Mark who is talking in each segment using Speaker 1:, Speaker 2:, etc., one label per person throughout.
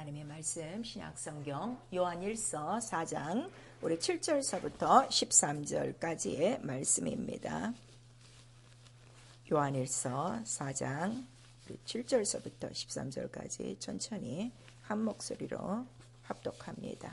Speaker 1: 하나님의 말씀 신약성경 요한일서 4장 우리 7절서부터 13절까지의 말씀입니다. 요한일서 4장 7절서부터 13절까지 천천히 한 목소리로 합독합니다.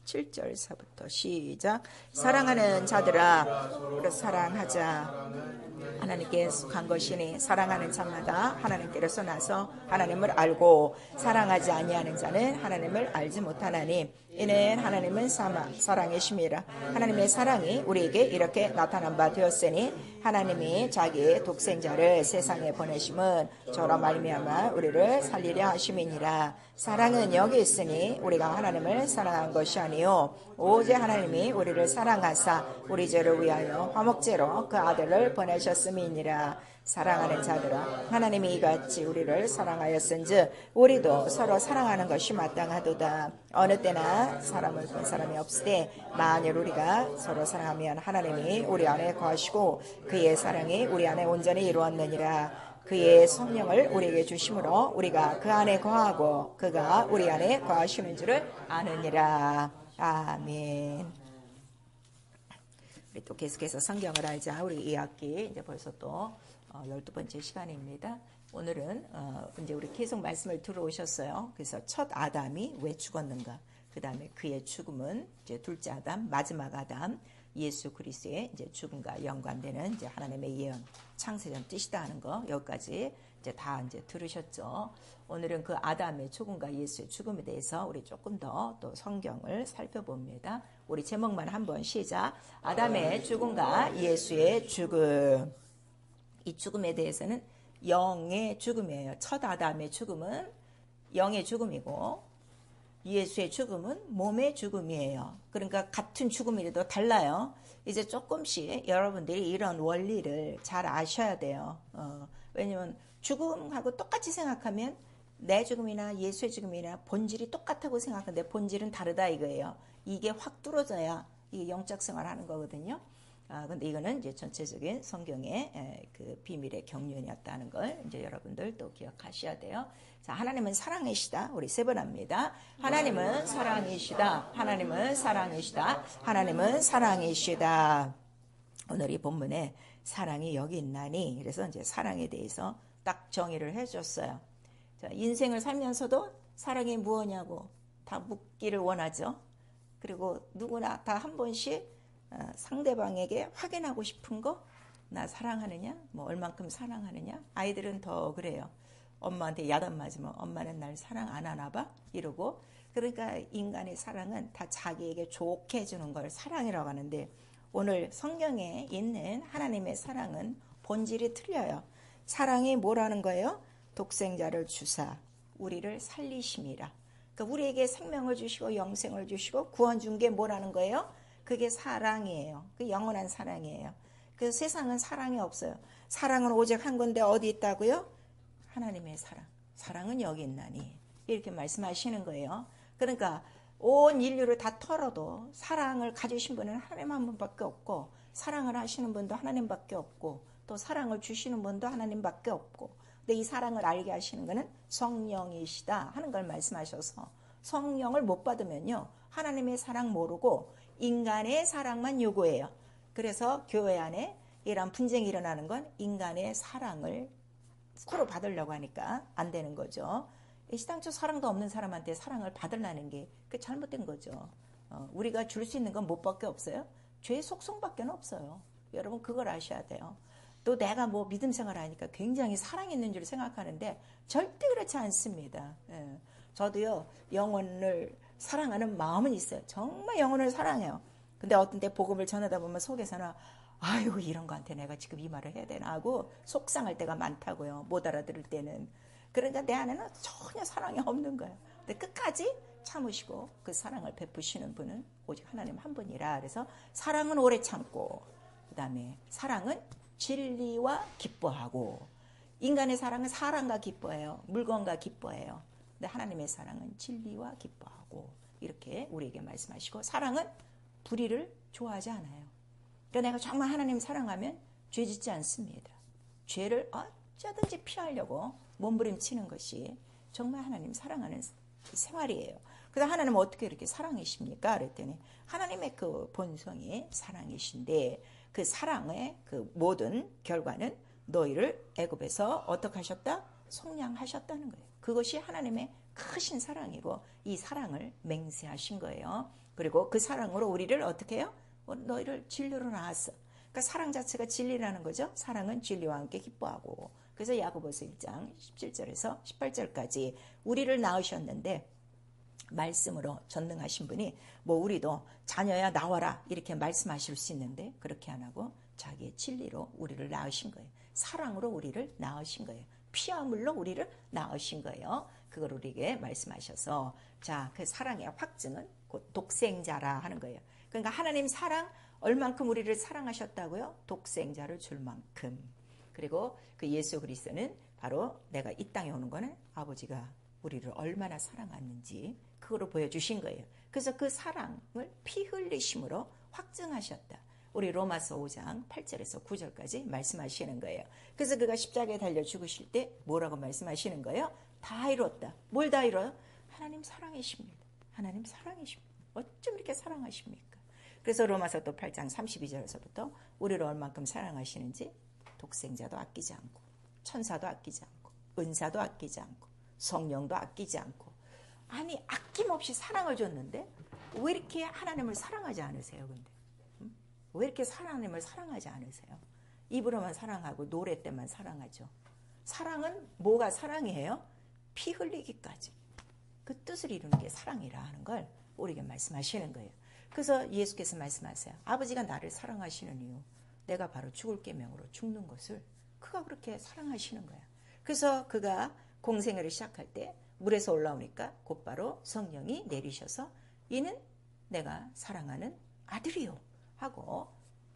Speaker 1: 7절서부터 시작. 사랑하는 자들아 서로 사랑하자. 하나님께 속한 것이니 사랑하는 자마다 하나님께로서 나서 하나님을 알고 사랑하지 아니하는 자는 하나님을 알지 못하나니 이는 하나님은 사랑이심이라. 하나님의 사랑이 우리에게 이렇게 나타난 바 되었으니 하나님이 자기의 독생자를 세상에 보내심은 저로 말미암아 우리를 살리려 하심이니라. 사랑은 여기 있으니 우리가 하나님을 사랑한 것이 아니요 오직 하나님이 우리를 사랑하사 우리 죄를 위하여 화목제로 그 아들을 보내셨음이니라. 사랑하는 자들아 하나님이 이같이 우리를 사랑하였은즉 우리도 서로 사랑하는 것이 마땅하도다. 어느 때나 사람을 본 사람이 없으되 만일 우리가 서로 사랑하면 하나님이 우리 안에 거하시고 그의 사랑이 우리 안에 온전히 이루었느니라. 그의 성령을 우리에게 주심으로 우리가 그 안에 거하고 그가 우리 안에 거하시는 줄을 아느니라. 아멘. 우리 또 계속해서 성경을 알자. 우리 2학기 이제 벌써 또 12번째 시간입니다. 오늘은 이제 우리 계속 말씀을 들어오셨어요. 그래서 첫 아담이 왜 죽었는가? 그 다음에 그의 죽음은 이제 둘째 아담, 마지막 아담, 예수 그리스도의 이제 죽음과 연관되는 이제 하나님의 예언, 창세전 뜻이다 하는 거 여기까지 이제 다 이제 들으셨죠. 오늘은 그 아담의 죽음과 예수의 죽음에 대해서 우리 조금 더 또 성경을 살펴봅니다. 우리 제목만 한번 시작. 아담의 죽음과 예수의 죽음. 이 죽음에 대해서는 영의 죽음이에요. 첫 아담의 죽음은 영의 죽음이고 예수의 죽음은 몸의 죽음이에요. 그러니까 같은 죽음이라도 달라요. 이제 조금씩 여러분들이 이런 원리를 잘 아셔야 돼요. 왜냐면 죽음하고 똑같이 생각하면 내 죽음이나 예수의 죽음이나 본질이 똑같다고 생각하는데 본질은 다르다 이거예요. 이게 확 뚫어져야 이게 영적 생활을 하는 거거든요. 근데 이거는 이제 전체적인 성경의 그 비밀의 경륜이었다는 걸 이제 여러분들 또 기억하셔야 돼요. 자, 하나님은 사랑이시다. 우리 세 번 합니다. 하나님은 사랑이시다. 하나님은 사랑이시다. 하나님은 사랑이시다. 오늘 이 본문에 사랑이 여기 있나니 그래서 이제 사랑에 대해서 딱 정의를 해줬어요. 자, 인생을 살면서도 사랑이 무엇냐고 다 묻기를 원하죠. 그리고 누구나 다 한 번씩 상대방에게 확인하고 싶은 거, 나 사랑하느냐, 뭐 얼만큼 사랑하느냐. 아이들은 더 그래요. 엄마한테 야단 맞으면 엄마는 날 사랑 안 하나 봐? 이러고. 그러니까 인간의 사랑은 다 자기에게 좋게 해주는 걸 사랑이라고 하는데 오늘 성경에 있는 하나님의 사랑은 본질이 틀려요. 사랑이 뭐라는 거예요? 독생자를 주사 우리를 살리심이라. 그러니까 우리에게 생명을 주시고 영생을 주시고 구원 준 게 뭐라는 거예요? 그게 사랑이에요. 그 영원한 사랑이에요. 그래서 세상은 사랑이 없어요. 사랑은 오직 한 건데 어디 있다고요? 하나님의 사랑. 사랑은 여기 있나니. 이렇게 말씀하시는 거예요. 그러니까 온 인류를 다 털어도 사랑을 가지신 분은 하나님 한 분밖에 없고 사랑을 하시는 분도 하나님밖에 없고 또 사랑을 주시는 분도 하나님밖에 없고 근데 이 사랑을 알게 하시는 것은 성령이시다 하는 걸 말씀하셔서 성령을 못 받으면요. 하나님의 사랑 모르고 인간의 사랑만 요구해요. 그래서 교회 안에 이런 분쟁이 일어나는 건 인간의 사랑을 서로 받으려고 하니까 안 되는 거죠. 시당초 사랑도 없는 사람한테 사랑을 받으려는 게 그 잘못된 거죠. 우리가 줄 수 있는 건 뭐밖에 없어요? 죄의 속성밖에 없어요. 여러분 그걸 아셔야 돼요. 또 내가 뭐 믿음 생활하니까 굉장히 사랑 있는 줄 생각하는데 절대 그렇지 않습니다. 저도요 영혼을 사랑하는 마음은 있어요. 정말 영혼을 사랑해요. 근데 어떤 때 복음을 전하다 보면 속에서는 아유 이런 거한테 내가 지금 이 말을 해야 되나 하고 속상할 때가 많다고요. 못 알아들을 때는. 그러니까 내 안에는 전혀 사랑이 없는 거예요. 근데 끝까지 참으시고 그 사랑을 베푸시는 분은 오직 하나님 한 분이라. 그래서 사랑은 오래 참고 그 다음에 사랑은 진리와 기뻐하고 인간의 사랑은 사랑과 기뻐해요. 물건과 기뻐해요. 근데 하나님의 사랑은 진리와 기뻐하고 이렇게 우리에게 말씀하시고 사랑은 불의를 좋아하지 않아요. 그러니까 내가 정말 하나님 사랑하면 죄 짓지 않습니다. 죄를 어쩌든지 피하려고 몸부림치는 것이 정말 하나님 사랑하는 생활이에요. 그래서 하나님은 어떻게 이렇게 사랑이십니까? 그랬더니 하나님의 그 본성이 사랑이신데 그 사랑의 그 모든 결과는 너희를 애굽에서 어떻게 하셨다? 속량하셨다는 거예요. 그것이 하나님의 크신 사랑이고 이 사랑을 맹세하신 거예요. 그리고 그 사랑으로 우리를 어떻게 해요? 너희를 진리로 낳았어. 그러니까 사랑 자체가 진리라는 거죠. 사랑은 진리와 함께 기뻐하고. 그래서 야고보서 1장 17절에서 18절까지 우리를 낳으셨는데 말씀으로 전능하신 분이 뭐 우리도 자녀야 나와라 이렇게 말씀하실 수 있는데 그렇게 안 하고 자기의 진리로 우리를 낳으신 거예요. 사랑으로 우리를 낳으신 거예요. 피와 물로 우리를 낳으신 거예요. 그걸 우리에게 말씀하셔서 자, 그 사랑의 확증은 곧 독생자라 하는 거예요. 그러니까 하나님 사랑 얼만큼 우리를 사랑하셨다고요? 독생자를 줄 만큼. 그리고 그 예수 그리스도는 바로 내가 이 땅에 오는 거는 아버지가 우리를 얼마나 사랑하는지 그거로 보여주신 거예요. 그래서 그 사랑을 피 흘리심으로 확증하셨다. 우리 로마서 5장 8절에서 9절까지 말씀하시는 거예요. 그래서 그가 십자가에 달려 죽으실 때 뭐라고 말씀하시는 거예요? 다 이뤘다. 뭘 다 이뤄요? 하나님 사랑이십니다. 하나님 사랑이십니다. 어쩜 이렇게 사랑하십니까? 그래서 로마서 또 8장 32절에서부터 우리를 얼만큼 사랑하시는지 독생자도 아끼지 않고 천사도 아끼지 않고 은사도 아끼지 않고 성령도 아끼지 않고 아니 아낌없이 사랑을 줬는데 왜 이렇게 하나님을 사랑하지 않으세요? 근데 왜 이렇게 하나님을 사랑하지 않으세요? 입으로만 사랑하고 노래 때만 사랑하죠. 사랑은 뭐가 사랑이에요? 피 흘리기까지 그 뜻을 이루는 게 사랑이라 하는 걸 우리에게 말씀하시는 거예요. 그래서 예수께서 말씀하세요. 아버지가 나를 사랑하시는 이유 내가 바로 죽을 계명으로 죽는 것을 그가 그렇게 사랑하시는 거예요. 그래서 그가 공생애를 시작할 때 물에서 올라오니까 곧바로 성령이 내리셔서 이는 내가 사랑하는 아들이요 하고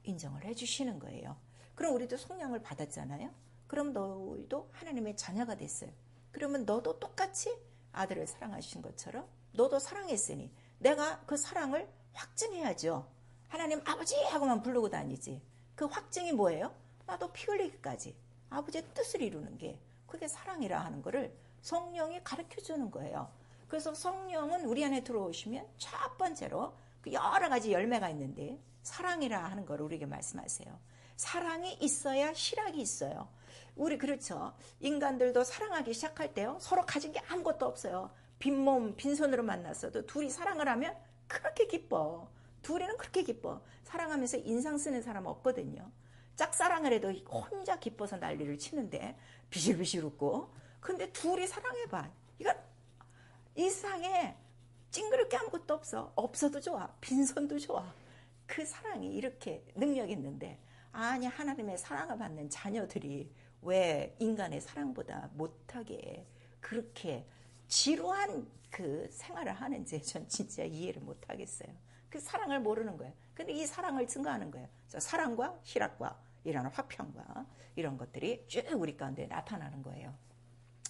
Speaker 1: 인정을 해주시는 거예요. 그럼 우리도 성령을 받았잖아요. 그럼 너희도 하나님의 자녀가 됐어요. 그러면 너도 똑같이 아들을 사랑하신 것처럼 너도 사랑했으니 내가 그 사랑을 확증해야죠. 하나님 아버지 하고만 부르고 다니지. 그 확증이 뭐예요? 나도 피 흘리기까지 아버지의 뜻을 이루는 게 그게 사랑이라 하는 거를 성령이 가르쳐 주는 거예요. 그래서 성령은 우리 안에 들어오시면 첫 번째로 그 여러 가지 열매가 있는데 사랑이라 하는 걸 우리에게 말씀하세요. 사랑이 있어야 실학이 있어요. 우리 그렇죠. 인간들도 사랑하기 시작할 때요. 서로 가진 게 아무것도 없어요. 빈몸 빈손으로 만났어도 둘이 사랑을 하면 그렇게 기뻐. 둘이는 그렇게 기뻐. 사랑하면서 인상 쓰는 사람 없거든요. 짝사랑을 해도 혼자 기뻐서 난리를 치는데 비실비실 웃고. 근데 둘이 사랑해봐. 이건 이 세상에 찡그릴 게 아무것도 없어. 없어도 좋아. 빈손도 좋아. 그 사랑이 이렇게 능력 있는데 아니 하나님의 사랑을 받는 자녀들이 왜 인간의 사랑보다 못하게 그렇게 지루한 그 생활을 하는지 전 진짜 이해를 못하겠어요. 그 사랑을 모르는 거예요. 근데 이 사랑을 증거하는 거예요. 사랑과 실학과 이런 화평과 이런 것들이 쭉 우리 가운데 나타나는 거예요.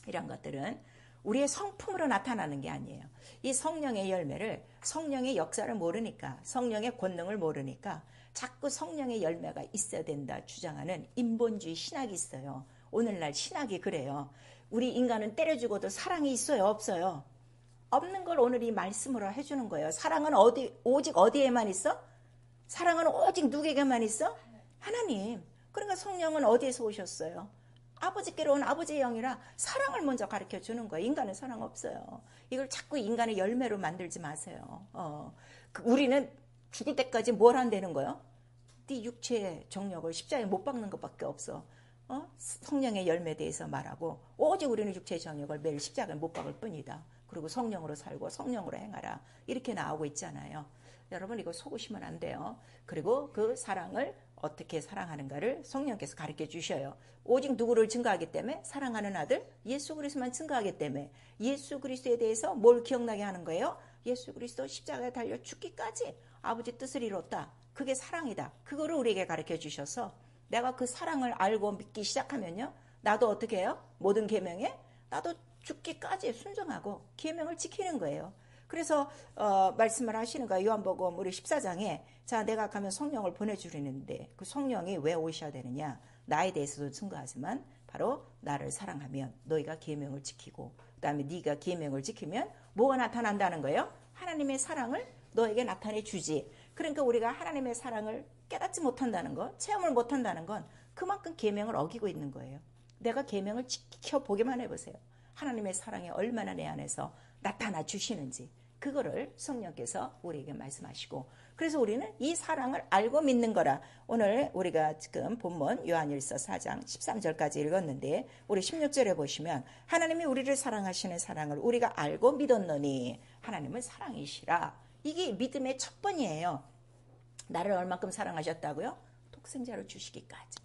Speaker 1: 이런 것들은 우리의 성품으로 나타나는 게 아니에요. 이 성령의 열매를 성령의 역사를 모르니까 성령의 권능을 모르니까 자꾸 성령의 열매가 있어야 된다 주장하는 인본주의 신학이 있어요. 오늘날 신학이 그래요. 우리 인간은 때려 죽어도 사랑이 있어요? 없어요? 없는 걸 오늘 이 말씀으로 해주는 거예요. 사랑은 오직 어디에만 있어? 사랑은 오직 누구에게만 있어? 하나님. 그러니까 성령은 어디에서 오셨어요? 아버지께로 온 아버지의 영이라 사랑을 먼저 가르쳐 주는 거예요. 인간은 사랑 없어요. 이걸 자꾸 인간의 열매로 만들지 마세요. 우리는 죽을 때까지 뭘 한다는 거예요? 네 육체의 정력을 십자가에 못 박는 것밖에 없어. 성령의 열매에 대해서 말하고 오직 우리는 육체의 정력을 매일 십자가에 못 박을 뿐이다. 그리고 성령으로 살고 성령으로 행하라. 이렇게 나오고 있잖아요. 여러분 이거 속으시면 안 돼요. 그리고 그 사랑을 어떻게 사랑하는가를 성령께서 가르쳐 주셔요. 오직 누구를 증거하기 때문에 사랑하는 아들 예수 그리스도만 증거하기 때문에 예수 그리스도에 대해서 뭘 기억나게 하는 거예요? 예수 그리스도 십자가에 달려 죽기까지 아버지 뜻을 이뤘다. 그게 사랑이다. 그거를 우리에게 가르쳐 주셔서 내가 그 사랑을 알고 믿기 시작하면요. 나도 어떻게 해요? 모든 계명에 나도 죽기까지 순종하고 계명을 지키는 거예요. 그래서 말씀을 하시는 거예요. 요한복음 우리 14장에 자 내가 가면 성령을 보내주려는데 그 성령이 왜 오셔야 되느냐. 나에 대해서도 증거하지만 바로 나를 사랑하면 너희가 계명을 지키고 그 다음에 네가 계명을 지키면 뭐가 나타난다는 거예요? 하나님의 사랑을 너에게 나타내 주지. 그러니까 우리가 하나님의 사랑을 깨닫지 못한다는 것, 체험을 못한다는 건 그만큼 계명을 어기고 있는 거예요. 내가 계명을 지켜보기만 해보세요. 하나님의 사랑이 얼마나 내 안에서 나타나 주시는지 그거를 성령께서 우리에게 말씀하시고, 그래서 우리는 이 사랑을 알고 믿는 거라. 오늘 우리가 지금 본문 요한일서 4장 13절까지 읽었는데 우리 16절에 보시면 하나님이 우리를 사랑하시는 사랑을 우리가 알고 믿었노니 하나님은 사랑이시라. 이게 믿음의 첫 번이에요. 나를 얼마큼 사랑하셨다고요? 독생자를 주시기까지,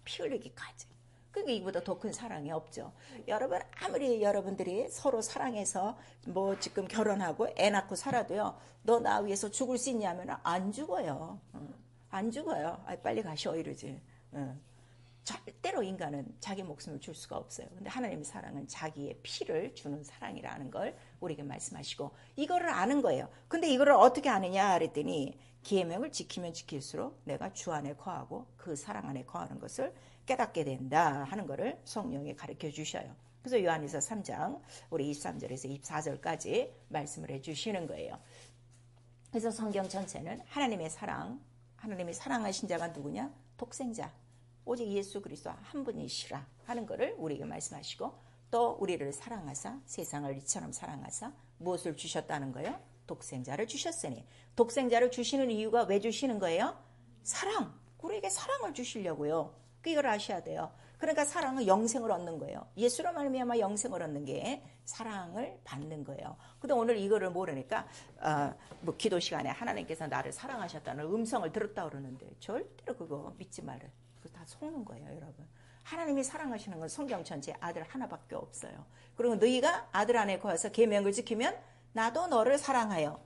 Speaker 1: 피 흘리기까지. 그러니까 이보다 더 큰 사랑이 없죠. 여러분, 아무리 여러분들이 서로 사랑해서 뭐 지금 결혼하고 애 낳고 살아도요, 너 나 위해서 죽을 수 있냐면 안 죽어요. 안 죽어요. 빨리 가셔 이러지. 절대로 인간은 자기 목숨을 줄 수가 없어요. 근데 하나님의 사랑은 자기의 피를 주는 사랑이라는 걸 우리에게 말씀하시고, 이거를 아는 거예요. 근데 이거를 어떻게 아느냐 그랬더니 계명을 지키면 지킬수록 내가 주 안에 거하고 그 사랑 안에 거하는 것을 깨닫게 된다 하는 것을 성령이 가르쳐 주셔요. 그래서 요한일서 3장 우리 23절에서 24절까지 말씀을 해주시는 거예요. 그래서 성경 전체는 하나님의 사랑, 하나님의 사랑하신 자가 누구냐? 독생자, 오직 예수 그리스도 한 분이시라 하는 것을 우리에게 말씀하시고, 또 우리를 사랑하사 세상을 이처럼 사랑하사 무엇을 주셨다는 거예요? 독생자를 주셨으니. 독생자를 주시는 이유가 왜 주시는 거예요? 사랑. 우리에게 사랑을 주시려고요. 이걸 아셔야 돼요. 그러니까 사랑은 영생을 얻는 거예요. 예수로 말미암아 영생을 얻는 게 사랑을 받는 거예요. 근데 오늘 이거를 모르니까 뭐 기도 시간에 하나님께서 나를 사랑하셨다는 음성을 들었다 그러는데 절대로 그거 믿지 말아요. 그거 다 속는 거예요, 여러분. 하나님이 사랑하시는 건 성경 전체에 아들 하나밖에 없어요. 그리고 너희가 아들 안에 거해서 계명을 지키면 나도 너를 사랑하여.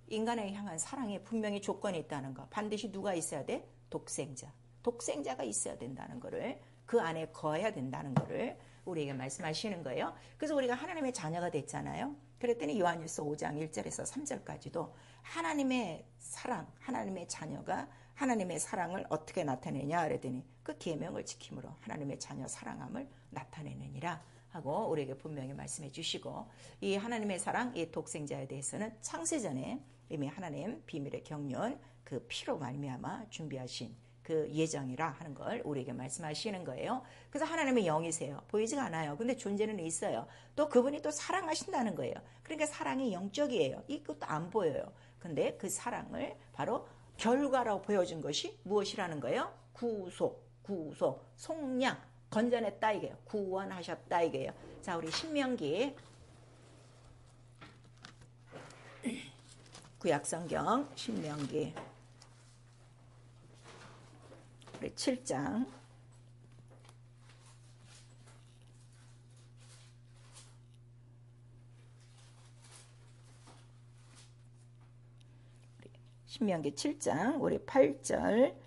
Speaker 1: 인간에 향한 사랑에 분명히 조건이 있다는 거. 반드시 누가 있어야 돼? 독생자. 독생자가 있어야 된다는 거를, 그 안에 거해야 된다는 거를 우리에게 말씀하시는 거예요. 그래서 우리가 하나님의 자녀가 됐잖아요. 그랬더니 요한일서 5장 1절에서 3절까지도 하나님의 사랑, 하나님의 자녀가 하나님의 사랑을 어떻게 나타내냐 그랬더니 그 계명을 지킴으로 하나님의 자녀 사랑함을 나타내느니라 하고 우리에게 분명히 말씀해 주시고, 이 하나님의 사랑, 이 독생자에 대해서는 창세전에 이미 하나님 비밀의 경륜, 그 피로 말미암아 준비하신 그 예정이라 하는 걸 우리에게 말씀하시는 거예요. 그래서 하나님의 영이세요. 보이지가 않아요. 근데 존재는 있어요. 또 그분이 또 사랑하신다는 거예요. 그러니까 사랑이 영적이에요. 이것도 안 보여요. 근데 그 사랑을 바로 결과라고 보여준 것이 무엇이라는 거예요? 구속, 속량, 건져냈다 이게요. 구원하셨다 이게요. 자, 우리 신명기 구약성경 신명기 7장 신명기 7장 우리 8절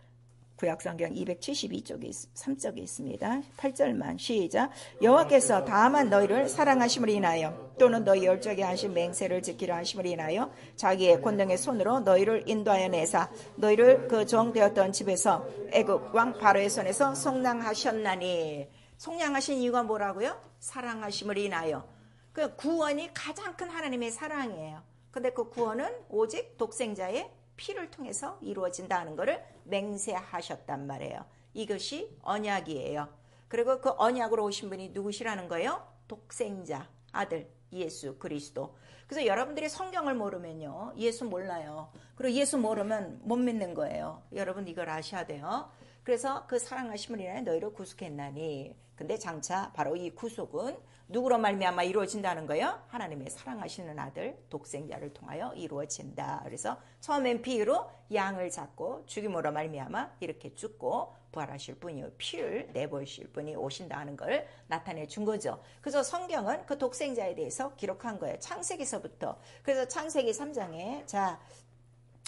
Speaker 1: 구약성경 272쪽에 3쪽에 있습니다. 8절만 시작. 여호와께서 다만 너희를 사랑하심을 인하여 또는 너희 열정에 하신 맹세를 지키려 하심을 인하여 자기의 권능의 손으로 너희를 인도하여 내사 너희를 그 종되었던 집에서 애굽 왕 바로의 손에서 속량하셨나니. 속량하신 이유가 뭐라고요? 사랑하심을 인하여. 그 구원이 가장 큰 하나님의 사랑이에요. 근데 그 구원은 오직 독생자의 피를 통해서 이루어진다는 것을 맹세하셨단 말이에요. 이것이 언약이에요. 그리고 그 언약으로 오신 분이 누구시라는 거예요? 독생자, 아들, 예수 그리스도. 그래서 여러분들이 성경을 모르면요, 예수 몰라요. 그리고 예수 모르면 못 믿는 거예요. 여러분 이걸 아셔야 돼요. 그래서 그 사랑하심을 인하여 너희를 구속했나니. 근데 장차 바로 이 구속은 누구로 말미암아 이루어진다는 거예요? 하나님의 사랑하시는 아들 독생자를 통하여 이루어진다. 그래서 처음엔 피로 양을 잡고 죽임으로 말미암아 이렇게 죽고 부활하실 분이 피를 내보이실 분이 오신다는 걸 나타내 준 거죠. 그래서 성경은 그 독생자에 대해서 기록한 거예요. 창세기서부터. 그래서 창세기 3장에 자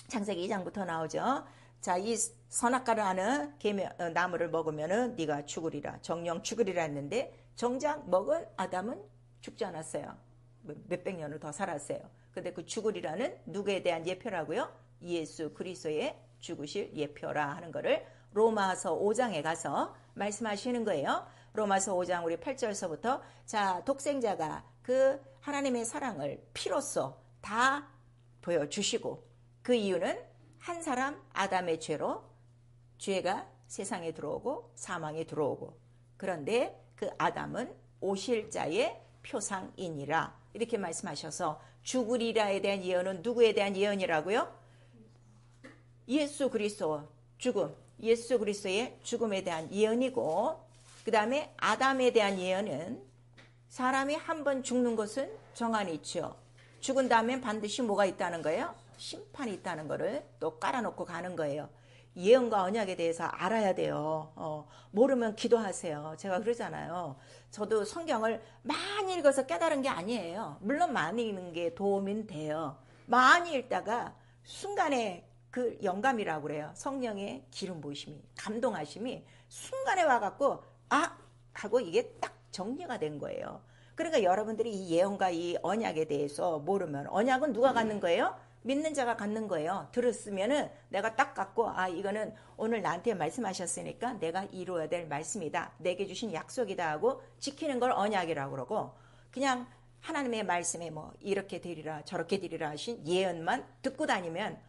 Speaker 1: 창세기 2장부터 나오죠. 자, 이 선악과라는 나무를 먹으면은 네가 죽으리라, 정령 죽으리라 했는데 정작 먹은 아담은 죽지 않았어요. 몇백 년을 더 살았어요. 근데 그 죽으리라는 누구에 대한 예표라고요? 예수 그리스도의 죽으실 예표라 하는 거를 로마서 5장에 가서 말씀하시는 거예요. 로마서 5장 우리 8절서부터 자, 독생자가 그 하나님의 사랑을 피로써 다 보여주시고, 그 이유는 한 사람 아담의 죄로 죄가 세상에 들어오고 사망이 들어오고, 그런데 그 아담은 오실 자의 표상이니라 이렇게 말씀하셔서, 죽으리라에 대한 예언은 누구에 대한 예언이라고요? 예수 그리스도 죽음, 예수 그리스도의 죽음에 대한 예언이고, 그 다음에 아담에 대한 예언은 사람이 한 번 죽는 것은 정한이 있죠. 죽은 다음엔 반드시 뭐가 있다는 거예요? 심판이 있다는 거를 또 깔아놓고 가는 거예요. 예언과 언약에 대해서 알아야 돼요. 모르면 기도하세요. 제가 그러잖아요. 저도 성경을 많이 읽어서 깨달은 게 아니에요. 물론 많이 읽는 게 도움은 돼요. 많이 읽다가 순간에 그 영감이라고 그래요. 성령의 기름 부으심이, 감동하심이 순간에 와갖고 하고 이게 딱 정리가 된 거예요. 그러니까 여러분들이 이 예언과 이 언약에 대해서 모르면, 언약은 누가 갖는 거예요? 믿는 자가 갖는 거예요. 들었으면은 내가 딱 갖고, 이거는 오늘 나한테 말씀하셨으니까 내가 이루어야 될 말씀이다, 내게 주신 약속이다 하고 지키는 걸 언약이라고 그러고, 그냥 하나님의 말씀에 뭐 이렇게 되리라 저렇게 되리라 하신 예언만 듣고 다니면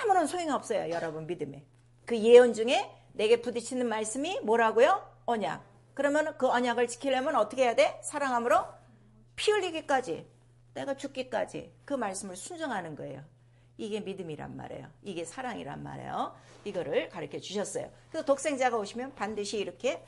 Speaker 1: 아무런 소용이 없어요. 여러분 믿음에 그 예언 중에 내게 부딪히는 말씀이 뭐라고요? 언약. 그러면 그 언약을 지키려면 어떻게 해야 돼? 사랑함으로 피 흘리기까지, 내가 죽기까지 그 말씀을 순종하는 거예요. 이게 믿음이란 말이에요. 이게 사랑이란 말이에요. 이거를 가르쳐 주셨어요. 그래서 독생자가 오시면 반드시 이렇게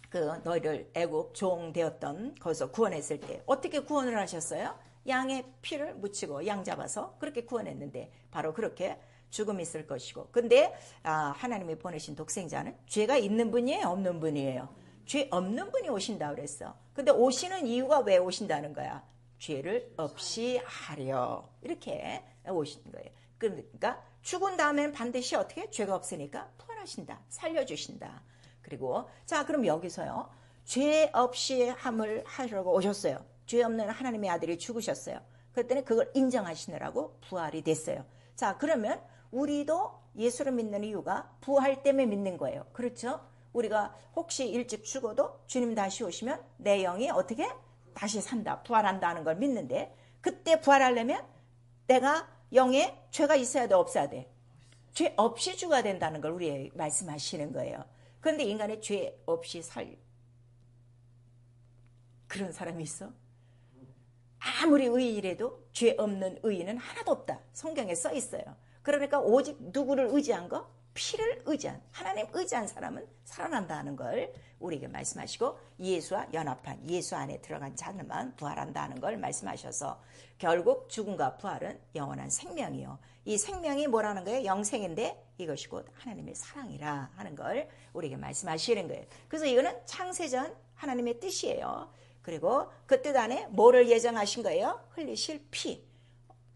Speaker 1: 그 너희를 애굽 종 되었던 거기서 구원했을 때 어떻게 구원을 하셨어요? 양의 피를 묻히고 양 잡아서 그렇게 구원했는데, 바로 그렇게 죽음이 있을 것이고, 근데 하나님이 보내신 독생자는 죄가 있는 분이에요, 없는 분이에요? 죄 없는 분이 오신다 그랬어. 근데 오시는 이유가 왜 오신다는 거야? 죄를 없이 하려, 이렇게 오시는 거예요. 그러니까 죽은 다음엔 반드시 어떻게? 죄가 없으니까 부활하신다, 살려주신다. 그리고 자, 그럼 여기서요, 죄 없이 함을 하려고 오셨어요. 죄 없는 하나님의 아들이 죽으셨어요. 그랬더니 그걸 인정하시느라고 부활이 됐어요. 자, 그러면 우리도 예수를 믿는 이유가 부활 때문에 믿는 거예요. 그렇죠? 우리가 혹시 일찍 죽어도 주님 다시 오시면 내 영이 어떻게? 다시 산다, 부활한다는 걸 믿는데, 그때 부활하려면 내가 영에 죄가 있어야 돼, 없어야 돼? 죄 없이 죽어야 된다는 걸 우리 말씀하시는 거예요. 그런데 인간의 죄 없이 살 그런 사람이 있어? 아무리 의인이라도 죄 없는 의인은 하나도 없다, 성경에 써 있어요. 그러니까 오직 누구를 의지한 거? 피를 의지한, 하나님 의지한 사람은 살아난다는 걸 우리에게 말씀하시고, 예수와 연합한, 예수 안에 들어간 자들만 부활한다는 걸 말씀하셔서, 결국 죽음과 부활은 영원한 생명이요, 이 생명이 뭐라는 거예요? 영생인데 이것이 곧 하나님의 사랑이라 하는 걸 우리에게 말씀하시는 거예요. 그래서 이거는 창세전 하나님의 뜻이에요. 그리고 그 뜻 안에 뭐를 예정하신 거예요? 흘리실 피,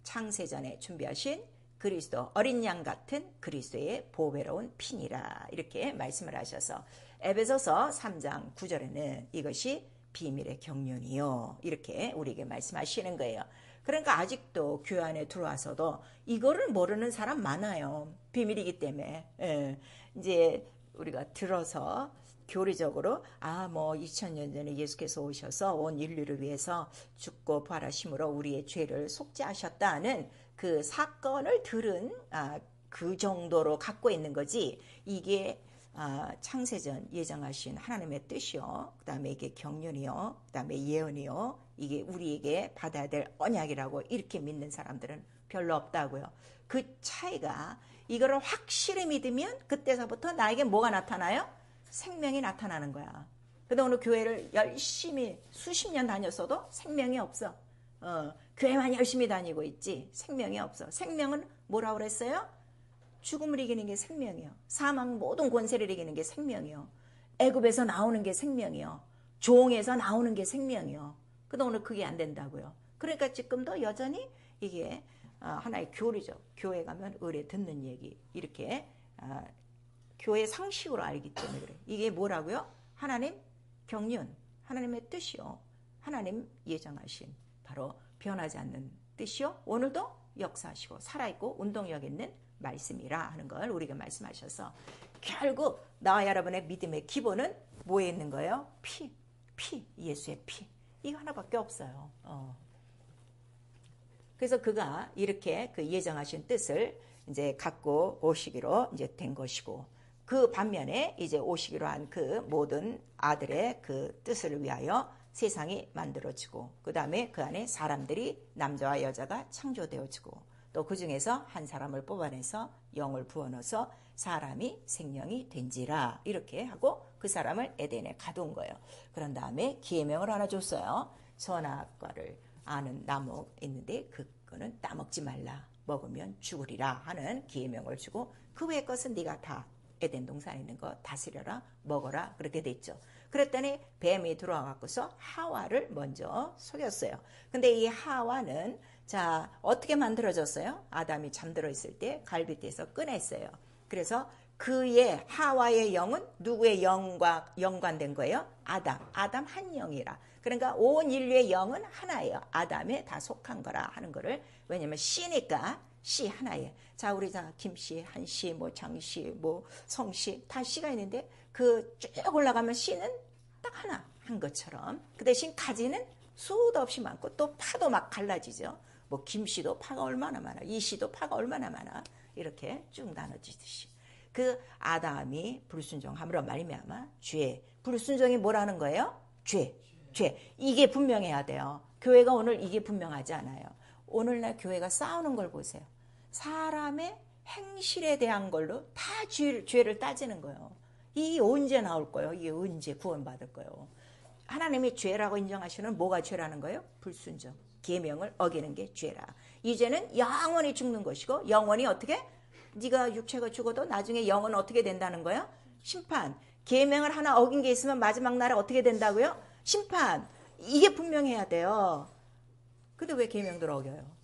Speaker 1: 창세전에 준비하신 그리스도 어린 양 같은 그리스도의 보배로운 피니라, 이렇게 말씀을 하셔서 에베소서 3장 9절에는 이것이 비밀의 경륜이요, 이렇게 우리에게 말씀하시는 거예요. 그러니까 아직도 교회 안에 들어와서도 이거를 모르는 사람 많아요. 비밀이기 때문에. 이제 우리가 들어서 교리적으로 뭐 2000년 전에 예수께서 오셔서 온 인류를 위해서 죽고 부활하심으로 우리의 죄를 속죄하셨다는 그 사건을 들은 그 정도로 갖고 있는 거지, 이게 창세전 예정하신 하나님의 뜻이요, 그 다음에 이게 경륜이요, 그 다음에 예언이요, 이게 우리에게 받아야 될 언약이라고 이렇게 믿는 사람들은 별로 없다고요. 그 차이가, 이거를 확실히 믿으면 그때서부터 나에게 뭐가 나타나요? 생명이 나타나는 거야. 근데 오늘 교회를 열심히 수십 년 다녔어도 생명이 없어. 교회만 열심히 다니고 있지 생명이 없어. 생명은 뭐라고 그랬어요? 죽음을 이기는 게 생명이요, 사망 모든 권세를 이기는 게 생명이요, 애굽에서 나오는 게 생명이요, 종에서 나오는 게 생명이요. 근데 오늘 그게 안 된다고요. 그러니까 지금도 여전히 이게 하나의 교리죠. 교회 가면 의뢰 듣는 얘기, 이렇게 교회 상식으로 알기 때문에 그래. 이게 뭐라고요? 하나님 경륜, 하나님의 뜻이요, 하나님 예정하신 바로 변하지 않는 뜻이요, 오늘도 역사하시고 살아있고 운동력 있는 말씀이라 하는 걸 우리가 말씀하셔서, 결국 나와 여러분의 믿음의 기본은 뭐에 있는 거예요? 피, 예수의 피. 이거 하나밖에 없어요. 그래서 그가 이렇게 그 예정하신 뜻을 이제 갖고 오시기로 이제 된 것이고, 그 반면에 이제 오시기로 한 그 모든 아들의 그 뜻을 위하여 세상이 만들어지고, 그 다음에 그 안에 사람들이 남자와 여자가 창조되어지고, 또 그 중에서 한 사람을 뽑아내서 영을 부어넣어서 사람이 생명이 된지라 이렇게 하고 그 사람을 에덴에 가둔 거예요. 그런 다음에 계명을 하나 줬어요. 선악과를 아는 나무 있는데 그거는 따먹지 말라, 먹으면 죽으리라 하는 계명을 주고, 그 외의 것은 네가 다 에덴 동산에 있는 거 다스려라, 먹어라, 그렇게 됐죠. 그랬더니 뱀이 들어와 갖고서 하와를 먼저 속였어요. 근데 이 하와는 자 어떻게 만들어졌어요? 아담이 잠들어 있을 때 갈빗대에서 꺼냈어요. 그래서 그의 하와의 영은 누구의 영과 연관된 거예요? 아담 한 영이라. 그러니까 온 인류의 영은 하나예요. 아담에 다 속한 거라 하는 거를, 왜냐면 씨니까 씨 하나예요. 자, 우리 자 김씨, 한씨, 뭐 장씨, 뭐 성씨 다 씨가 있는데 그 쭉 올라가면 씨는 딱 하나 한 것처럼, 그 대신 가지는 수도 없이 많고 또 파도 막 갈라지죠. 뭐 김씨도 파가 얼마나 많아, 이씨도 파가 얼마나 많아, 이렇게 쭉 나눠지듯이 그 아담이 불순종함으로 말미암아 죄, 불순종이 뭐라는 거예요? 죄. 이게 분명해야 돼요. 교회가 오늘 이게 분명하지 않아요. 오늘날 교회가 싸우는 걸 보세요. 사람의 행실에 대한 걸로 다 죄를 따지는 거예요. 이게 언제 나올 거예요? 이게 언제 구원받을 거예요? 하나님이 죄라고 인정하시는 뭐가 죄라는 거예요? 불순종. 계명을 어기는 게 죄라. 이 죄는 영원히 죽는 것이고, 영원히 어떻게? 네가 육체가 죽어도 나중에 영은 어떻게 된다는 거예요? 심판. 계명을 하나 어긴 게 있으면 마지막 날에 어떻게 된다고요? 심판. 이게 분명해야 돼요. 근데 왜 계명들을 어겨요?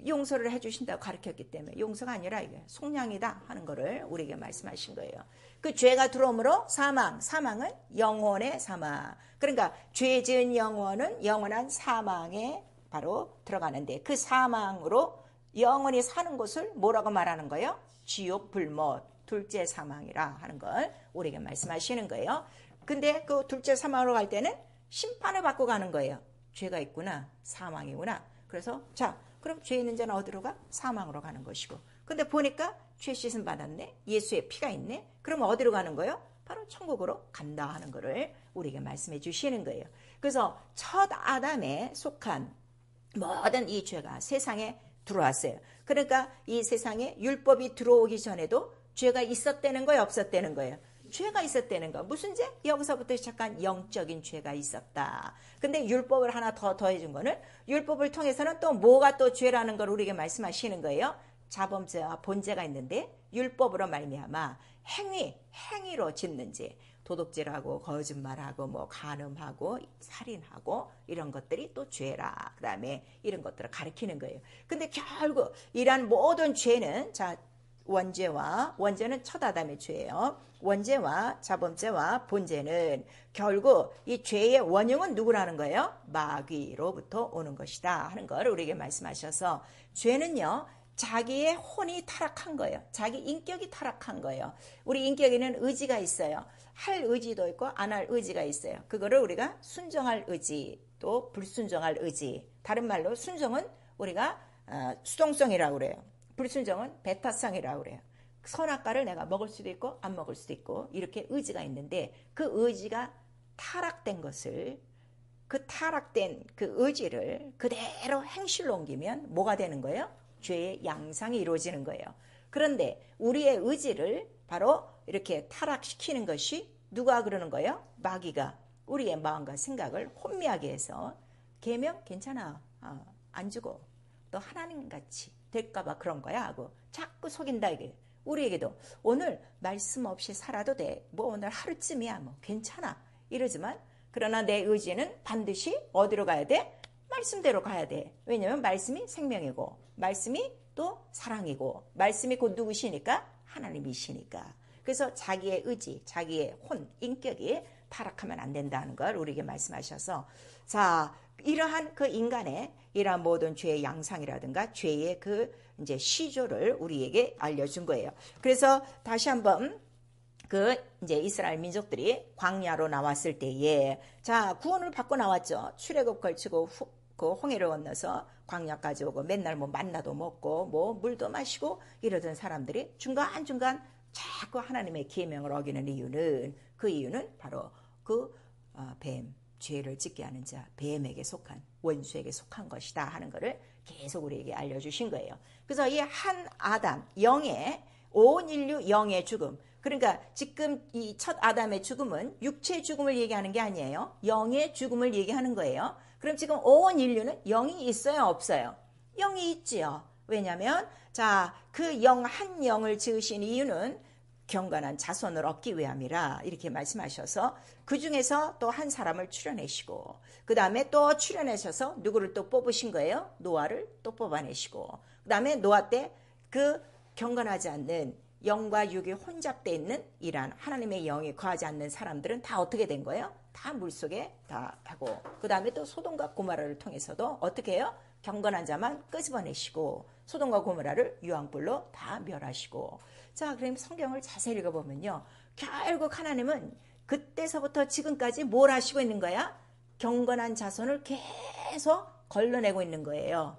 Speaker 1: 용서를 해주신다고 가르쳤기 때문에. 용서가 아니라 이게 속량이다 하는 거를 우리에게 말씀하신 거예요. 그 죄가 들어옴으로 사망은 영혼의 사망. 그러니까 죄 지은 영혼은 영원한 사망에 바로 들어가는데, 그 사망으로 영원히 사는 곳을 뭐라고 말하는 거예요? 지옥, 불못, 둘째 사망이라 하는 걸 우리에게 말씀하시는 거예요. 근데 그 둘째 사망으로 갈 때는 심판을 받고 가는 거예요. 죄가 있구나, 사망이구나. 그래서 자, 그럼 죄 있는 자는 어디로 가? 사망으로 가는 것이고. 근데 보니까 죄 씻음 받았네, 예수의 피가 있네, 그럼 어디로 가는 거예요? 바로 천국으로 간다 하는 거를 우리에게 말씀해 주시는 거예요. 그래서 첫 아담에 속한 모든 이 죄가 세상에 들어왔어요. 그러니까 이 세상에 율법이 들어오기 전에도 죄가 있었다는 거예요, 없었다는 거예요? 죄가 있었다는 거. 무슨 죄? 여기서부터 시작한 영적인 죄가 있었다. 근데 율법을 하나 더 더해준 거는, 율법을 통해서는 또 뭐가 또 죄라는 걸 우리에게 말씀하시는 거예요. 자범죄와 본죄가 있는데, 율법으로 말미암아 행위로 짓는 죄, 도둑질하고 거짓말하고 뭐 간음하고 살인하고 이런 것들이 또 죄라. 그 다음에 이런 것들을 가리키는 거예요. 근데 결국 이러한 모든 죄는, 자, 원죄는 첫 아담의 죄예요. 원죄와 자범죄와 본죄는 결국 이 죄의 원흉은 누구라는 거예요? 마귀로부터 오는 것이다 하는 걸 우리에게 말씀하셔서, 죄는요 자기의 혼이 타락한 거예요. 자기 인격이 타락한 거예요. 우리 인격에는 의지가 있어요. 할 의지도 있고 안 할 의지가 있어요. 그거를 우리가 순종할 의지, 또 불순종할 의지. 다른 말로 순종은 우리가 수동성이라고 그래요. 불순종은 배타성이라고 그래요. 선악과를 내가 먹을 수도 있고 안 먹을 수도 있고 이렇게 의지가 있는데, 그 의지가 타락된 것을, 그 타락된 그 의지를 그대로 행실로 옮기면 뭐가 되는 거예요? 죄의 양상이 이루어지는 거예요. 그런데 우리의 의지를 바로 이렇게 타락시키는 것이 누가 그러는 거예요? 마귀가 우리의 마음과 생각을 혼미하게 해서, 계명 괜찮아, 안 주고 또 하나님같이 될까봐 그런 거야 하고 자꾸 속인다 이게. 우리에게도 오늘 말씀 없이 살아도 돼, 뭐 오늘 하루쯤이야, 뭐 괜찮아 이러지만, 그러나 내 의지는 반드시 어디로 가야 돼? 말씀대로 가야 돼. 왜냐하면 말씀이 생명이고, 말씀이 또 사랑이고, 말씀이 곧 누구시니까? 하나님이시니까. 그래서 자기의 의지, 자기의 혼, 인격이 타락하면 안 된다는 걸 우리에게 말씀하셔서, 자, 이러한 그 인간의 이러한 모든 죄의 양상이라든가 죄의 그 이제 시조를 우리에게 알려준 거예요. 그래서 다시 한번 그 이제 이스라엘 민족들이 광야로 나왔을 때에 자 구원을 받고 나왔죠. 출애굽 걸치고 그 홍해를 건너서 광야까지 오고 맨날 뭐 만나도 먹고 뭐 물도 마시고 이러던 사람들이 중간중간 자꾸 하나님의 계명을 어기는 이유는 그 이유는 바로 그 뱀, 죄를 짓게 하는 자, 뱀에게 속한 원수에게 속한 것이다 하는 것을 계속 우리에게 알려주신 거예요. 그래서 이 한 아담 영의 온 인류 영의 죽음, 그러니까 지금 이 첫 아담의 죽음은 육체의 죽음을 얘기하는 게 아니에요. 영의 죽음을 얘기하는 거예요. 그럼 지금 온 인류는 영이 있어요, 없어요? 영이 있지요. 왜냐하면 자, 그 영 한 영을 지으신 이유는 경건한 자손을 얻기 위함이라 이렇게 말씀하셔서 그 중에서 또 한 사람을 출려내시고 그 다음에 또 출려내셔서 누구를 또 뽑으신 거예요? 노아를 또 뽑아내시고 그 다음에 노아 때 그 경건하지 않는 영과 육이 혼잡되어 있는 이란 하나님의 영이 거하지 않는 사람들은 다 어떻게 된 거예요? 다 물속에 다 하고 그 다음에 또 소돔과 고모라를 통해서도 어떻게 해요? 경건한 자만 끄집어내시고 소돔과 고모라를 유황불로 다 멸하시고 자 그럼 성경을 자세히 읽어보면요 결국 하나님은 그때서부터 지금까지 뭘 하시고 있는 거야? 경건한 자손을 계속 걸러내고 있는 거예요.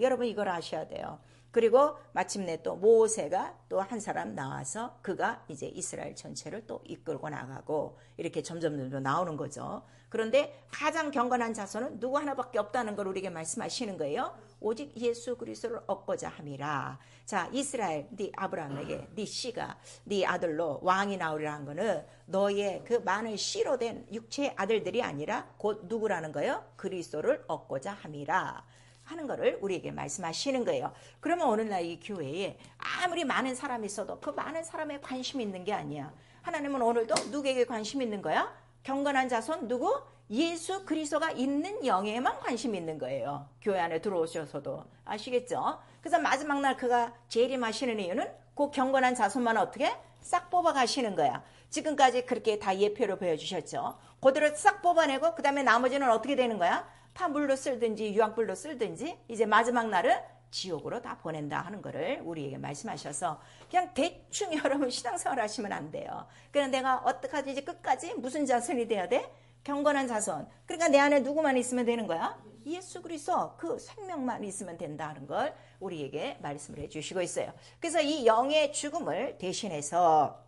Speaker 1: 여러분 이걸 아셔야 돼요. 그리고 마침내 또 모세가 또 한 사람 나와서 그가 이제 이스라엘 전체를 또 이끌고 나가고 이렇게 점점 나오는 거죠. 그런데 가장 경건한 자손은 누구 하나밖에 없다는 걸 우리에게 말씀하시는 거예요. 오직 예수 그리스도를 얻고자 함이라. 자 이스라엘 네 아브라함에게 네 씨가 네 아들로 왕이 나오리라 한 거는 너의 그 많은 씨로 된 육체의 아들들이 아니라 곧 누구라는 거예요? 그리스도를 얻고자 함이라 하는 거를 우리에게 말씀하시는 거예요. 그러면 오늘날 이 교회에 아무리 많은 사람이 있어도 그 많은 사람에 관심이 있는 게 아니야. 하나님은 오늘도 누구에게 관심이 있는 거야? 경건한 자손 누구? 예수 그리스도가 있는 영에만 관심이 있는 거예요. 교회 안에 들어오셔서도 아시겠죠? 그래서 마지막 날 그가 재림하시는 이유는 그 경건한 자손만 어떻게? 싹 뽑아 가시는 거야. 지금까지 그렇게 다 예표로 보여주셨죠. 그들을 싹 뽑아내고 그 다음에 나머지는 어떻게 되는 거야? 다 물로 쓸든지 유황불로 쓸든지 이제 마지막 날은 지옥으로 다 보낸다 하는 거를 우리에게 말씀하셔서 그냥 대충 여러분 신앙생활 하시면 안 돼요. 그냥 내가 어떡하지 이제 끝까지 무슨 자손이 돼야 돼? 경건한 자손. 그러니까 내 안에 누구만 있으면 되는 거야? 예수 그리스도 그 생명만 있으면 된다는 걸 우리에게 말씀을 해주시고 있어요. 그래서 이 영의 죽음을 대신해서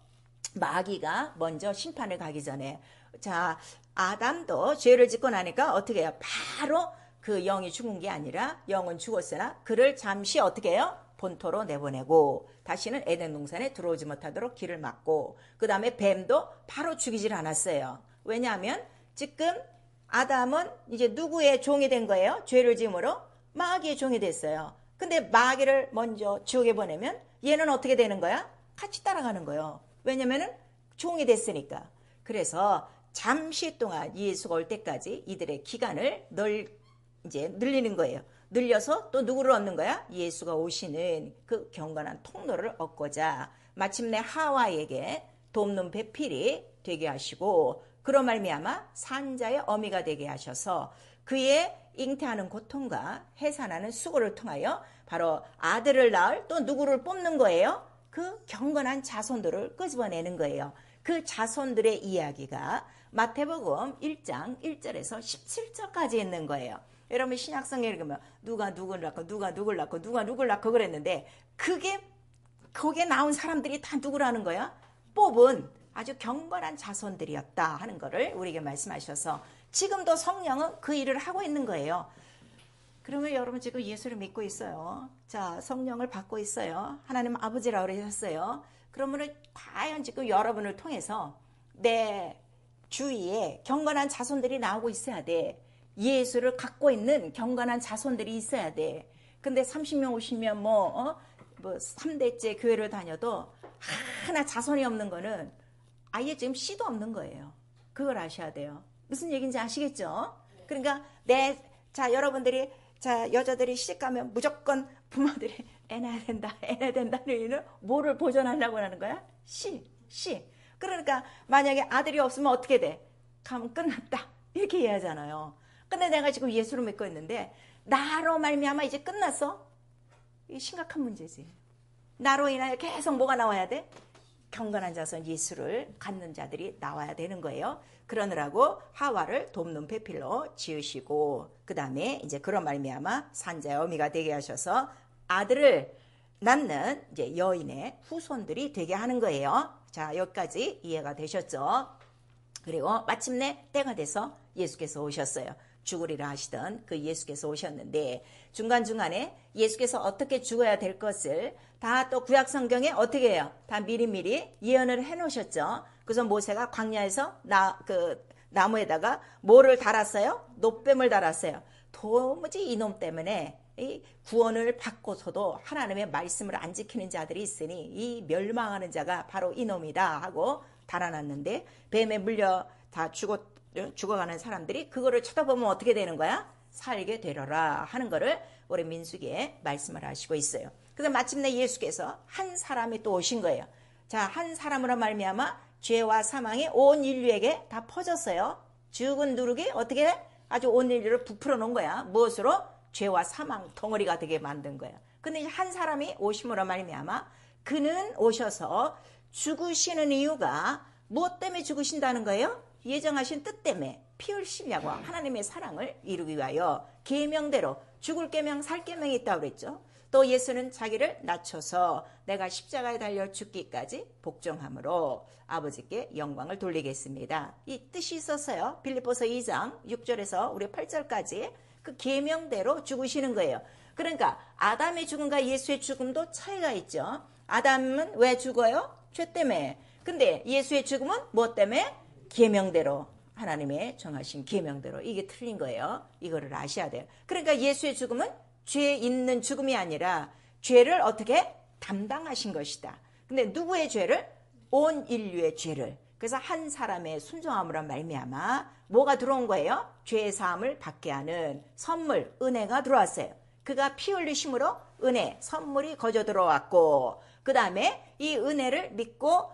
Speaker 1: 마귀가 먼저 심판을 가기 전에 자 아담도 죄를 짓고 나니까 어떻게 해요? 바로 그 영이 죽은 게 아니라 영은 죽었으나 그를 잠시 어떻게 해요? 본토로 내보내고 다시는 에덴 동산에 들어오지 못하도록 길을 막고 그 다음에 뱀도 바로 죽이질 않았어요. 왜냐하면 지금 아담은 이제 누구의 종이 된 거예요? 죄를 지음으로 마귀의 종이 됐어요. 근데 마귀를 먼저 지옥에 보내면 얘는 어떻게 되는 거야? 같이 따라가는 거예요. 왜냐면은 종이 됐으니까. 그래서 잠시 동안 예수가 올 때까지 이들의 기간을 이제 늘리는 거예요. 늘려서 또 누구를 얻는 거야? 예수가 오시는 그 경건한 통로를 얻고자 마침내 하와에게 돕는 배필이 되게 하시고 그로 말미암아 산자의 어미가 되게 하셔서 그의 잉태하는 고통과 해산하는 수고를 통하여 바로 아들을 낳을 또 누구를 뽑는 거예요? 그 경건한 자손들을 끄집어내는 거예요. 그 자손들의 이야기가 마태복음 1장 1절에서 17절까지 있는 거예요. 여러분 신약성에 읽으면 누가 누구를 낳고 누가 누구를 낳고 누가 누구를 낳고 그랬는데 그게 거기에 나온 사람들이 다 누구라는 거야? 뽑은 아주 경건한 자손들이었다 하는 거를 우리에게 말씀하셔서 지금도 성령은 그 일을 하고 있는 거예요. 그러면 여러분 지금 예수를 믿고 있어요. 자, 성령을 받고 있어요. 하나님 아버지라고 그러셨어요. 그러면 과연 지금 여러분을 통해서 내 주위에 경건한 자손들이 나오고 있어야 돼. 예수를 갖고 있는 경건한 자손들이 있어야 돼. 근데 30명 50명 뭐 3대째 교회를 다녀도 하나 자손이 없는 거는 아예 지금 씨도 없는 거예요. 그걸 아셔야 돼요. 무슨 얘기인지 아시겠죠? 그러니까 자 여러분들이 자 여자들이 시집가면 무조건 부모들이 애 낳아야 된다 애 낳아야 된다는 이유는 뭐를 보존하려고 하는 거야? 씨 그러니까 만약에 아들이 없으면 어떻게 돼? 가면 끝났다 이렇게 이해하잖아요. 근데 내가 지금 예수를 믿고 있는데 나로 말미암아 이제 끝났어? 이 심각한 문제지. 나로 인하여 계속 뭐가 나와야 돼? 경건한 자손 예수를 갖는 자들이 나와야 되는 거예요. 그러느라고 하와를 돕는 배필로 지으시고, 그 다음에 이제 그런 말미암아 산자의 어미가 되게 하셔서 아들을 낳는 이제 여인의 후손들이 되게 하는 거예요. 자, 여기까지 이해가 되셨죠? 그리고 마침내 때가 돼서 예수께서 오셨어요. 죽으리라 하시던 그 예수께서 오셨는데, 중간중간에 예수께서 어떻게 죽어야 될 것을 다 또 구약 성경에 어떻게 해요? 다 미리미리 예언을 해 놓으셨죠. 그래서 모세가 광야에서 나무에다가 뭐를 달았어요? 노뱀을 달았어요. 도무지 이놈 때문에 이 구원을 받고서도 하나님의 말씀을 안 지키는 자들이 있으니 이 멸망하는 자가 바로 이놈이다 하고 달아놨는데, 뱀에 물려 다 죽어가는 사람들이 그거를 쳐다보면 어떻게 되는 거야? 살게 되려라 하는 거를 우리 민수기에 말씀을 하시고 있어요. 그래서 마침내 예수께서 한 사람이 또 오신 거예요. 자, 한 사람으로 말미암아 죄와 사망이 온 인류에게 다 퍼졌어요. 죽은 누룩이 어떻게 아주 온 인류를 부풀어 놓은 거야. 무엇으로? 죄와 사망 덩어리가 되게 만든 거야. 근데 한 사람이 오심으로 말미암아 그는 오셔서 죽으시는 이유가 무엇 때문에 죽으신다는 거예요? 예정하신 뜻 때문에 피 흘리시려고 하나님의 사랑을 이루기 위하여 계명대로 죽을 계명 살 계명이 있다고 그랬죠. 또 예수는 자기를 낮춰서 내가 십자가에 달려 죽기까지 복종함으로 아버지께 영광을 돌리겠습니다. 이 뜻이 있었어요. 빌립보서 2장 6절에서 우리 8절까지 그 계명대로 죽으시는 거예요. 그러니까 아담의 죽음과 예수의 죽음도 차이가 있죠. 아담은 왜 죽어요? 죄 때문에. 근데 예수의 죽음은 무엇 때문에? 계명대로, 하나님의 정하신 계명대로. 이게 틀린 거예요. 이거를 아셔야 돼요. 그러니까 예수의 죽음은 죄 있는 죽음이 아니라 죄를 어떻게 담당하신 것이다. 근데 누구의 죄를? 온 인류의 죄를. 그래서 한 사람의 순종함으로 말미암아 뭐가 들어온 거예요? 죄의 사함을 받게 하는 선물, 은혜가 들어왔어요. 그가 피 흘리심으로 은혜, 선물이 거저 들어왔고, 그 다음에 이 은혜를 믿고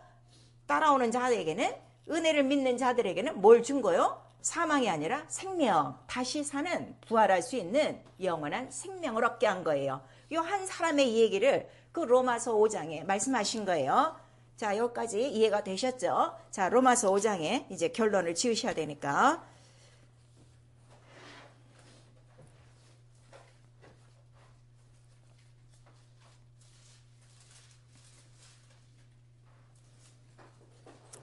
Speaker 1: 따라오는 자들에게는, 은혜를 믿는 자들에게는 뭘 준 거요? 사망이 아니라 생명, 다시 사는, 부활할 수 있는 영원한 생명을 얻게 한 거예요. 이 한 사람의 얘기를 그 로마서 5장에 말씀하신 거예요. 자, 여기까지 이해가 되셨죠? 자, 로마서 5장에 이제 결론을 지으셔야 되니까.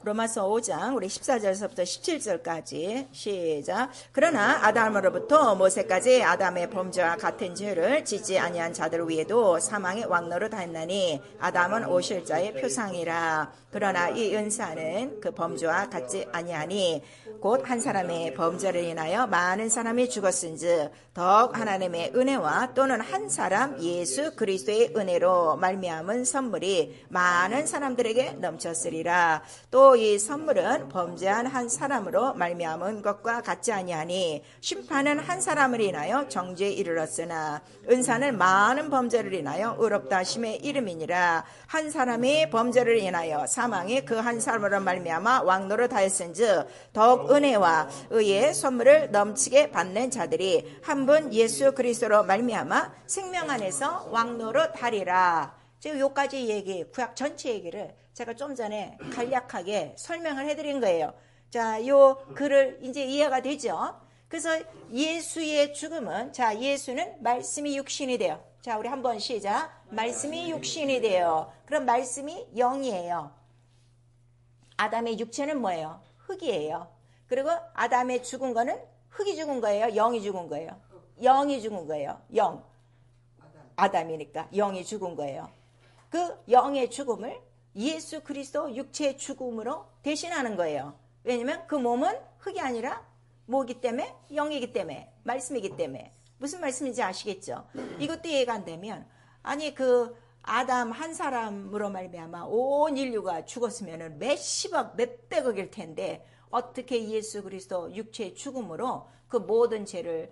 Speaker 1: 로마서 5장 우리 14절서부터 17절까지 시작. 그러나 아담으로부터 모세까지 아담의 범죄와 같은 죄를 짓지 아니한 자들 위에도 사망의 왕노를 다했나니 아담은 오실 자의 표상이라. 그러나 이 은사는 그 범죄와 같지 아니하니 곧 한 사람의 범죄를 인하여 많은 사람이 죽었은즉 더욱 하나님의 은혜와 또는 한 사람 예수 그리스도의 은혜로 말미암은 선물이 많은 사람들에게 넘쳤으리라. 또 이 선물은 범죄한 한 사람으로 말미암은 것과 같지 아니하니 심판은 한 사람을 인하여 정죄에 이르렀으나 은사는 많은 범죄를 인하여 의롭다 하심의 이름이니라. 한 사람이 범죄를 인하여 사망이 그 한 사람으로 말미암아 왕노를 다했은즉 더욱 은혜와 의의 선물을 넘치게 받는 자들이 한 분 예수 그리스도로 말미암아 생명 안에서 왕노를 다리라. 지금 요까지 얘기, 구약 전체 얘기를 제가 좀 전에 간략하게 설명을 해드린 거예요. 자, 요 글을 이제 이해가 되죠? 그래서 예수의 죽음은, 자, 예수는 말씀이 육신이 돼요. 자, 우리 한번 시작. 말씀이 육신이 돼요. 그럼 말씀이 영이에요. 아담의 육체는 뭐예요? 흙이에요. 그리고 아담의 죽은 거는 흙이 죽은 거예요? 영이 죽은 거예요? 영이 죽은 거예요. 영. 아담이니까 영이 죽은 거예요. 그 영의 죽음을 예수 그리스도 육체의 죽음으로 대신하는 거예요. 왜냐면 그 몸은 흙이 아니라 뭐기 때문에? 영이기 때문에, 말씀이기 때문에. 무슨 말씀인지 아시겠죠? 이것도 이해가 안 되면, 아니 그 아담 한 사람으로 말미암아 온 인류가 죽었으면 몇십억 몇백억일 텐데 어떻게 예수 그리스도 육체의 죽음으로 그 모든 죄를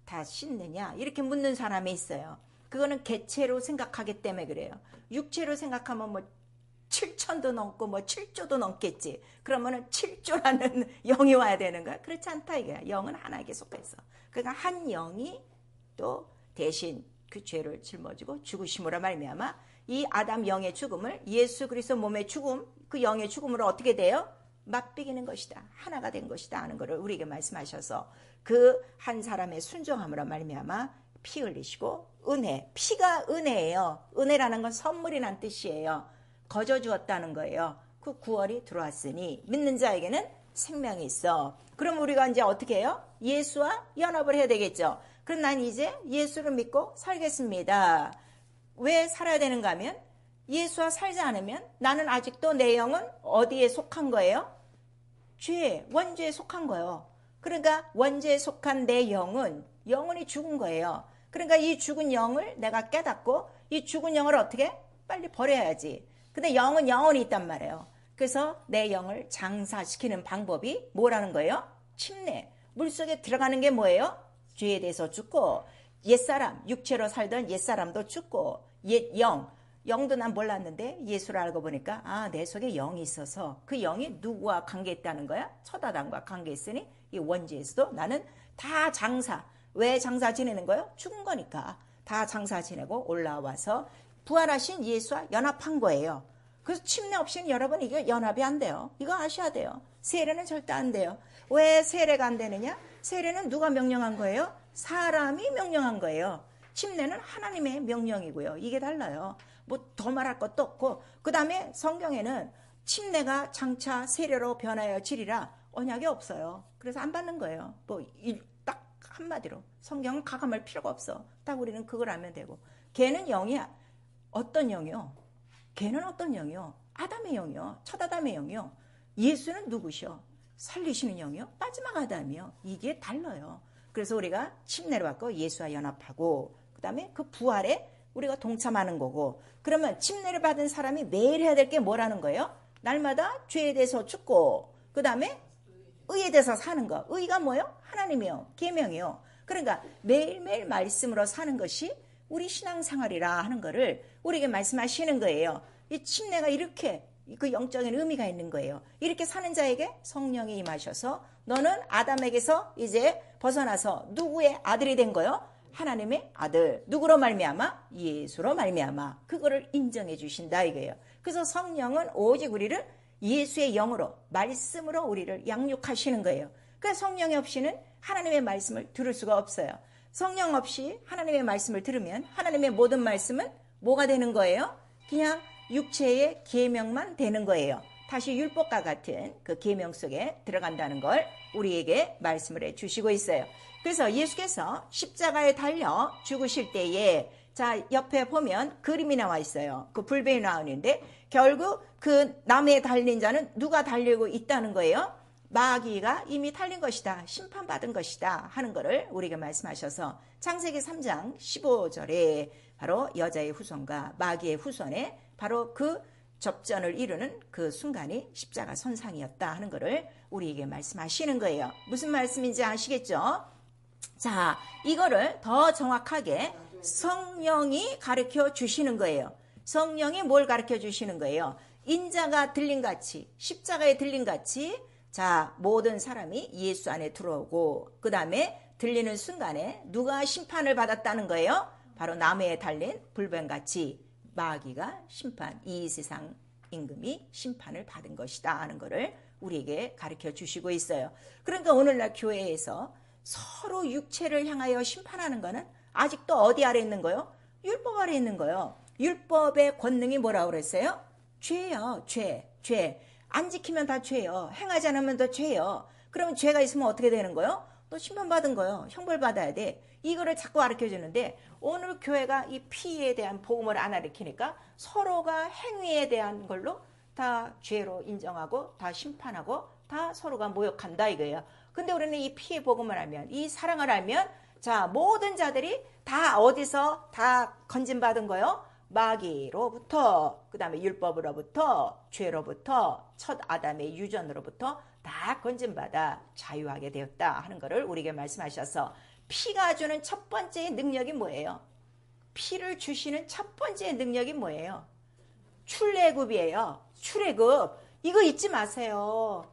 Speaker 1: 다 씻느냐, 이렇게 묻는 사람이 있어요. 그거는 개체로 생각하기 때문에 그래요. 육체로 생각하면 뭐 7천도 넘고 뭐 7조도 넘겠지. 그러면은 7조라는 영이 와야 되는 거야? 그렇지 않다 이거야. 영은 하나에게 속해서. 그러니까 한 영이 또 대신 그 죄를 짊어지고 죽으심으로 말미암아 이 아담 영의 죽음을 예수 그리스도 몸의 죽음, 그 영의 죽음으로 어떻게 돼요? 맞비기는 것이다. 하나가 된 것이다 하는 것을 우리에게 말씀하셔서 그 한 사람의 순종함으로 말미암아 피 흘리시고 은혜, 피가 은혜예요. 은혜라는 건 선물이란 뜻이에요. 거저 주었다는 거예요. 그 구원이 들어왔으니 믿는 자에게는 생명이 있어. 그럼 우리가 이제 어떻게 해요? 예수와 연합을 해야 되겠죠. 그럼 난 이제 예수를 믿고 살겠습니다. 왜 살아야 되는가 하면 예수와 살지 않으면 나는 아직도 내 영은 어디에 속한 거예요? 죄, 원죄에 속한 거예요. 그러니까 원죄에 속한 내 영은 영원히 죽은 거예요. 그러니까 이 죽은 영을 내가 깨닫고 이 죽은 영을 어떻게? 빨리 버려야지. 근데 영은 영원히 있단 말이에요. 그래서 내 영을 장사시키는 방법이 뭐라는 거예요? 침례. 물속에 들어가는 게 뭐예요? 죄에 대해서 죽고 옛사람, 육체로 살던 옛사람도 죽고 옛 영, 영도 난 몰랐는데 예수를 알고 보니까 내 속에 영이 있어서 그 영이 누구와 관계있다는 거야? 첫 아담과 관계있으니 이 원죄에서도 나는 다 장사. 왜 장사 지내는 거예요? 죽은 거니까 다 장사 지내고 올라와서 부활하신 예수와 연합한 거예요. 그래서 침례 없이는 여러분 이게 연합이 안 돼요. 이거 아셔야 돼요. 세례는 절대 안 돼요. 왜 세례가 안 되느냐? 세례는 누가 명령한 거예요? 사람이 명령한 거예요. 침례는 하나님의 명령이고요. 이게 달라요. 뭐 더 말할 것도 없고 그 다음에 성경에는 침례가 장차 세례로 변하여 지리라 언약이 없어요. 그래서 안 받는 거예요. 뭐 딱 한마디로 성경은 가감할 필요가 없어. 딱 우리는 그걸 알면 되고 걔는 영이야. 어떤 영이요? 걔는 어떤 영이요? 아담의 영이요. 첫 아담의 영이요. 예수는 누구시요? 살리시는 영이요? 마지막 아담이요. 이게 달라요. 그래서 우리가 침례를 받고 예수와 연합하고 그 다음에 그 부활에 우리가 동참하는 거고 그러면 침례를 받은 사람이 매일 해야 될 게 뭐라는 거예요? 날마다 죄에 대해서 죽고 그 다음에 의에 대해서 사는 거. 의가 뭐예요? 하나님이요. 계명이요. 그러니까 매일매일 말씀으로 사는 것이 우리 신앙생활이라 하는 거를 우리에게 말씀하시는 거예요. 이 침례가 이렇게 그 영적인 의미가 있는 거예요. 이렇게 사는 자에게 성령이 임하셔서 너는 아담에게서 이제 벗어나서 누구의 아들이 된 거요? 하나님의 아들. 누구로 말미암아? 예수로 말미암아. 그거를 인정해 주신다 이거예요. 그래서 성령은 오직 우리를 예수의 영으로 말씀으로 우리를 양육하시는 거예요. 그래서 성령이 없이는 하나님의 말씀을 들을 수가 없어요. 성령 없이 하나님의 말씀을 들으면 하나님의 모든 말씀은 뭐가 되는 거예요? 그냥 육체의 계명만 되는 거예요. 다시 율법과 같은 그 계명 속에 들어간다는 걸 우리에게 말씀을 해 주시고 있어요. 그래서 예수께서 십자가에 달려 죽으실 때에 자 옆에 보면 그림이 나와 있어요. 그 불뱀이 나오는데 결국 그 나무에 달린 자는 누가 달리고 있다는 거예요? 마귀가 이미 달린 것이다. 심판받은 것이다 하는 것을 우리에게 말씀하셔서 창세기 3장 15절에 바로 여자의 후손과 마귀의 후손에 바로 그 접전을 이루는 그 순간이 십자가 선상이었다 하는 것을 우리에게 말씀하시는 거예요. 무슨 말씀인지 아시겠죠? 자, 이거를 더 정확하게 성령이 가르쳐 주시는 거예요. 성령이 뭘 가르쳐 주시는 거예요? 인자가 들림같이 십자가에 들림같이 자 모든 사람이 예수 안에 들어오고 그 다음에 들리는 순간에 누가 심판을 받았다는 거예요? 바로 나무에 달린 불뱀같이 마귀가 심판, 이 세상 임금이 심판을 받은 것이다 하는 것을 우리에게 가르쳐 주시고 있어요. 그러니까 오늘날 교회에서 서로 육체를 향하여 심판하는 것은 아직도 어디 아래 있는 거예요? 율법 아래 있는 거예요. 율법의 권능이 뭐라고 그랬어요? 죄요. 죄. 안 지키면 다 죄요. 행하지 않으면 다 죄요. 그러면 죄가 있으면 어떻게 되는 거예요? 또 심판받은 거예요. 형벌받아야 돼. 이거를 자꾸 가르쳐 주는데 오늘 교회가 이 피에 대한 복음을 안 가르치니까 서로가 행위에 대한 걸로 다 죄로 인정하고 다 심판하고 다 서로가 모욕한다 이거예요. 근데 우리는 이 피의 복음을 알면 이 사랑을 알면 자 모든 자들이 다 어디서 다 건진받은 거예요? 마귀로부터 그 다음에 율법으로부터 죄로부터 첫 아담의 유전으로부터 다 건진받아 자유하게 되었다 하는 것을 우리에게 말씀하셔서 피가 주는 첫 번째 능력이 뭐예요? 피를 주시는 첫 번째 능력이 뭐예요? 출애굽이에요. 출애굽. 이거 잊지 마세요.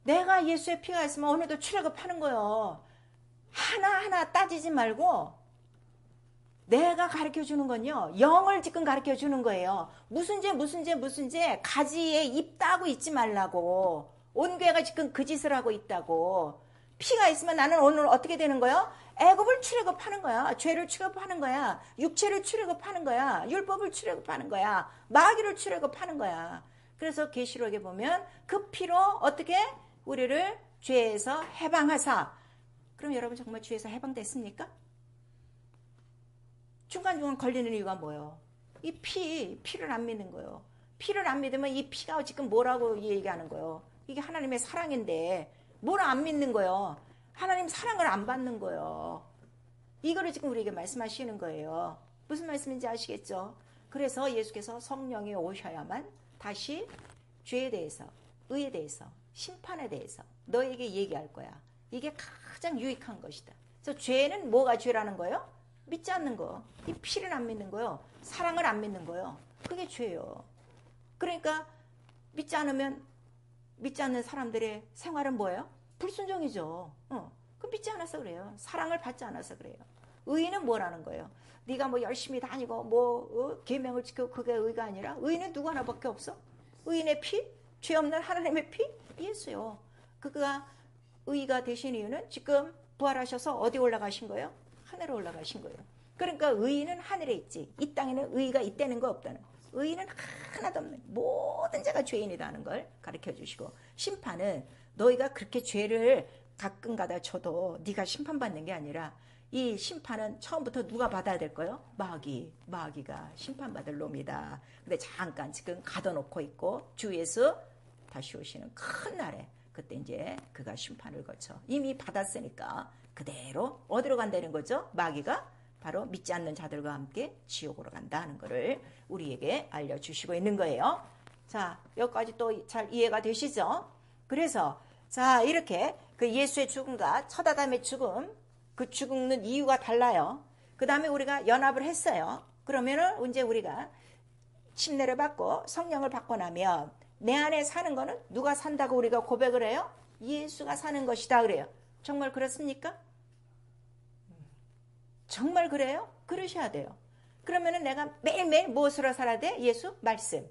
Speaker 1: 내가 예수의 피가 있으면 오늘도 출애굽하는 거예요. 하나하나 따지지 말고 내가 가르쳐 주는 건요, 영을 지금 가르쳐 주는 거예요. 무슨 죄 가지에 입 따고 있지 말라고. 온 교회가 지금 그 짓을 하고 있다고. 피가 있으면 나는 오늘 어떻게 되는 거예요? 애굽을 출애굽하는 거야. 죄를 출애굽하는 거야. 육체를 출애굽하는 거야. 율법을 출애굽하는 거야. 마귀를 출애굽하는 거야. 그래서 계시록에 보면 그 피로 어떻게 우리를 죄에서 해방하사. 그럼 여러분 정말 죄에서 해방됐습니까? 중간중간 걸리는 이유가 뭐예요? 이 피를 안 믿는 거예요. 피를 안 믿으면 이 피가 지금 뭐라고 얘기하는 거예요? 이게 하나님의 사랑인데 뭘 안 믿는 거예요? 하나님 사랑을 안 받는 거예요. 이거를 지금 우리에게 말씀하시는 거예요. 무슨 말씀인지 아시겠죠? 그래서 예수께서 성령이 오셔야만 다시 죄에 대해서, 의에 대해서, 심판에 대해서 너에게 얘기할 거야. 이게 가장 유익한 것이다. 그래서 죄는 뭐가 죄라는 거예요? 믿지 않는 거. 이 피를 안 믿는 거요. 사랑을 안 믿는 거요. 그게 죄예요. 그러니까 믿지 않는 사람들의 생활은 뭐예요? 불순종이죠. 그 믿지 않아서 그래요. 사랑을 받지 않아서 그래요. 의는 뭐라는 거예요? 네가 뭐 열심히 다니고 계명을 지키고 그게 의가 아니라, 의는 누구 하나밖에 없어? 의인의 피? 죄 없는 하나님의 피? 예수요. 그가 의가 되신 이유는 지금 부활하셔서 어디 올라가신 거예요? 하늘에 올라가신 거예요. 그러니까 의인은 하늘에 있지. 이 땅에는 의가 있다는 거 없다는 거. 의인은 하나도 없는, 모든 자가 죄인이라는 걸 가르쳐 주시고, 심판은 너희가 그렇게 죄를 가끔가다 쳐도 네가 심판받는 게 아니라, 이 심판은 처음부터 누가 받아야 될 거예요? 마귀가 심판받을 놈이다. 근데 잠깐 지금 가둬놓고 있고, 주 예수 다시 오시는 큰 날에 그때 이제 그가 심판을 거쳐 이미 받았으니까 그대로 어디로 간다는 거죠? 마귀가 바로 믿지 않는 자들과 함께 지옥으로 간다는 것을 우리에게 알려주시고 있는 거예요. 자, 여기까지 또 잘 이해가 되시죠? 그래서 자, 이렇게 그 예수의 죽음과 첫 아담의 죽음, 그 죽는 이유가 달라요. 그 다음에 우리가 연합을 했어요. 그러면은 이제 우리가 침례를 받고 성령을 받고 나면 내 안에 사는 거는 누가 산다고 우리가 고백을 해요? 예수가 사는 것이다 그래요. 정말 그렇습니까? 정말 그래요? 그러셔야 돼요. 그러면은 내가 매일매일 무엇으로 살아야 돼? 예수 말씀.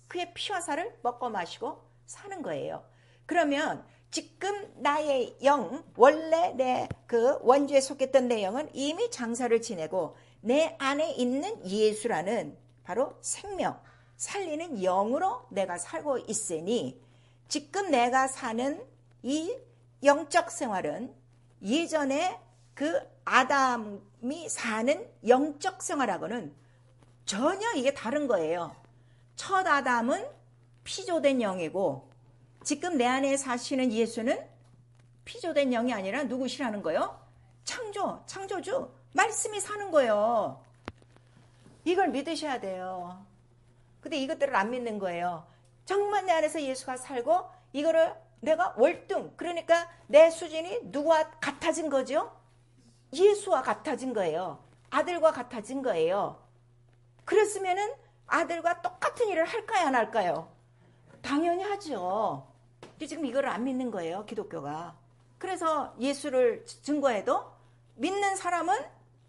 Speaker 1: 그의 피와 살을 먹고 마시고 사는 거예요. 그러면 지금 나의 영, 원래 내 그 원죄에 속했던 내 영은 이미 장사를 지내고 내 안에 있는 예수라는 바로 생명, 살리는 영으로 내가 살고 있으니, 지금 내가 사는 이 영적 생활은 예전에 그 아담이 사는 영적 생활하고는 전혀 이게 다른 거예요. 첫 아담은 피조된 영이고, 지금 내 안에 사시는 예수는 피조된 영이 아니라 누구시라는 거예요? 창조주, 말씀이 사는 거예요. 이걸 믿으셔야 돼요. 근데 이것들을 안 믿는 거예요. 정말 내 안에서 예수가 살고 이거를 내가 월등, 그러니까 내 수준이 누구와 같아진 거죠? 예수와 같아진 거예요. 아들과 같아진 거예요. 그랬으면은 아들과 똑같은 일을 할까요, 안 할까요? 당연히 하죠. 근데 지금 이거를 안 믿는 거예요, 기독교가. 그래서 예수를 증거해도 믿는 사람은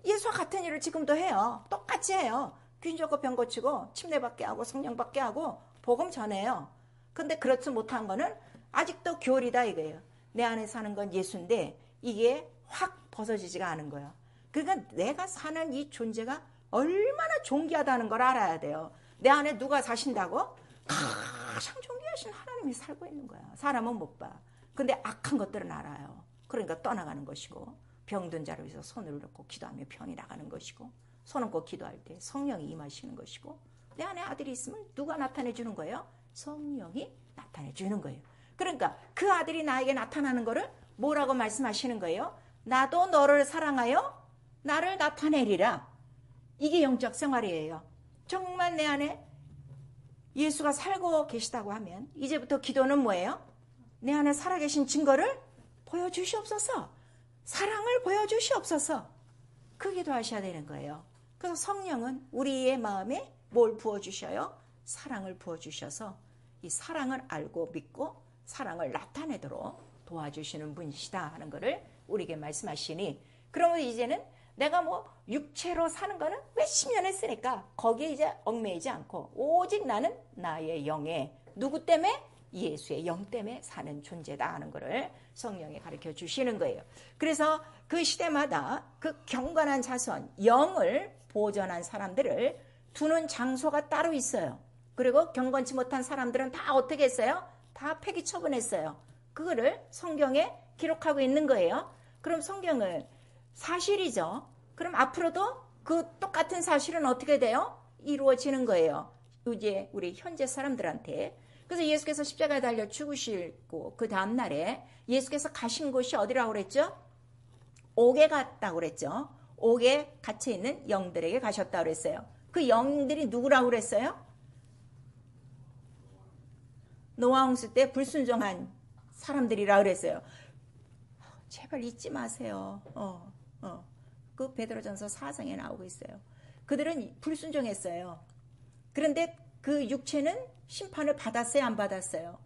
Speaker 1: 예수와 같은 일을 지금도 해요. 똑같이 해요. 귀인 좋고 병 고치고 침례 받게 하고 성령 받게 하고 복음 전해요. 근데 그렇지 못한 거는 아직도 교리다 이거예요. 내 안에 사는 건 예수인데 이게 확 벗어지지가 않은 거예요. 그러니까 내가 사는 이 존재가 얼마나 존귀하다는 걸 알아야 돼요. 내 안에 누가 사신다고? 가장 존귀하신 하나님이 살고 있는 거야. 사람은 못 봐. 근데 악한 것들은 알아요. 그러니까 떠나가는 것이고, 병든 자를 위해서 손을 놓고 기도하며 병이 나가는 것이고, 손 얹고 기도할 때 성령이 임하시는 것이고, 내 안에 아들이 있으면 누가 나타내 주는 거예요? 성령이 나타내 주는 거예요. 그러니까 그 아들이 나에게 나타나는 거를 뭐라고 말씀하시는 거예요? 나도 너를 사랑하여 나를 나타내리라. 이게 영적 생활이에요. 정말 내 안에 예수가 살고 계시다고 하면 이제부터 기도는 뭐예요? 내 안에 살아계신 증거를 보여주시옵소서. 사랑을 보여주시옵소서. 그 기도하셔야 되는 거예요. 그래서 성령은 우리의 마음에 뭘 부어주셔요? 사랑을 부어주셔서 이 사랑을 알고 믿고 사랑을 나타내도록 도와주시는 분이시다 하는 것을 우리에게 말씀하시니, 그러면 이제는 내가 뭐 육체로 사는 거는 몇십 년 했으니까 거기에 이제 얽매이지 않고 오직 나는 나의 영에 누구 때문에? 예수의 영 때문에 사는 존재다 하는 것을 성령이 가르쳐 주시는 거예요. 그래서 그 시대마다 그 경건한 자손, 영을 보존한 사람들을 두는 장소가 따로 있어요. 그리고 경건치 못한 사람들은 다 어떻게 했어요? 다 폐기 처분했어요. 그거를 성경에 기록하고 있는 거예요. 그럼 성경은 사실이죠. 그럼 앞으로도 그 똑같은 사실은 어떻게 돼요? 이루어지는 거예요. 이제 우리 현재 사람들한테. 그래서 예수께서 십자가에 달려 죽으시고 그 다음날에 예수께서 가신 곳이 어디라고 그랬죠? 옥에 갔다고 그랬죠. 옥에 갇혀있는 영들에게 가셨다고 그랬어요. 그 영들이 누구라고 그랬어요? 노아 홍수 때 불순종한 사람들이라고 그랬어요. 제발 잊지 마세요. 그 베드로전서 4장에 나오고 있어요. 그들은 불순종했어요. 그런데 그 육체는 심판을 받았어요, 안 받았어요?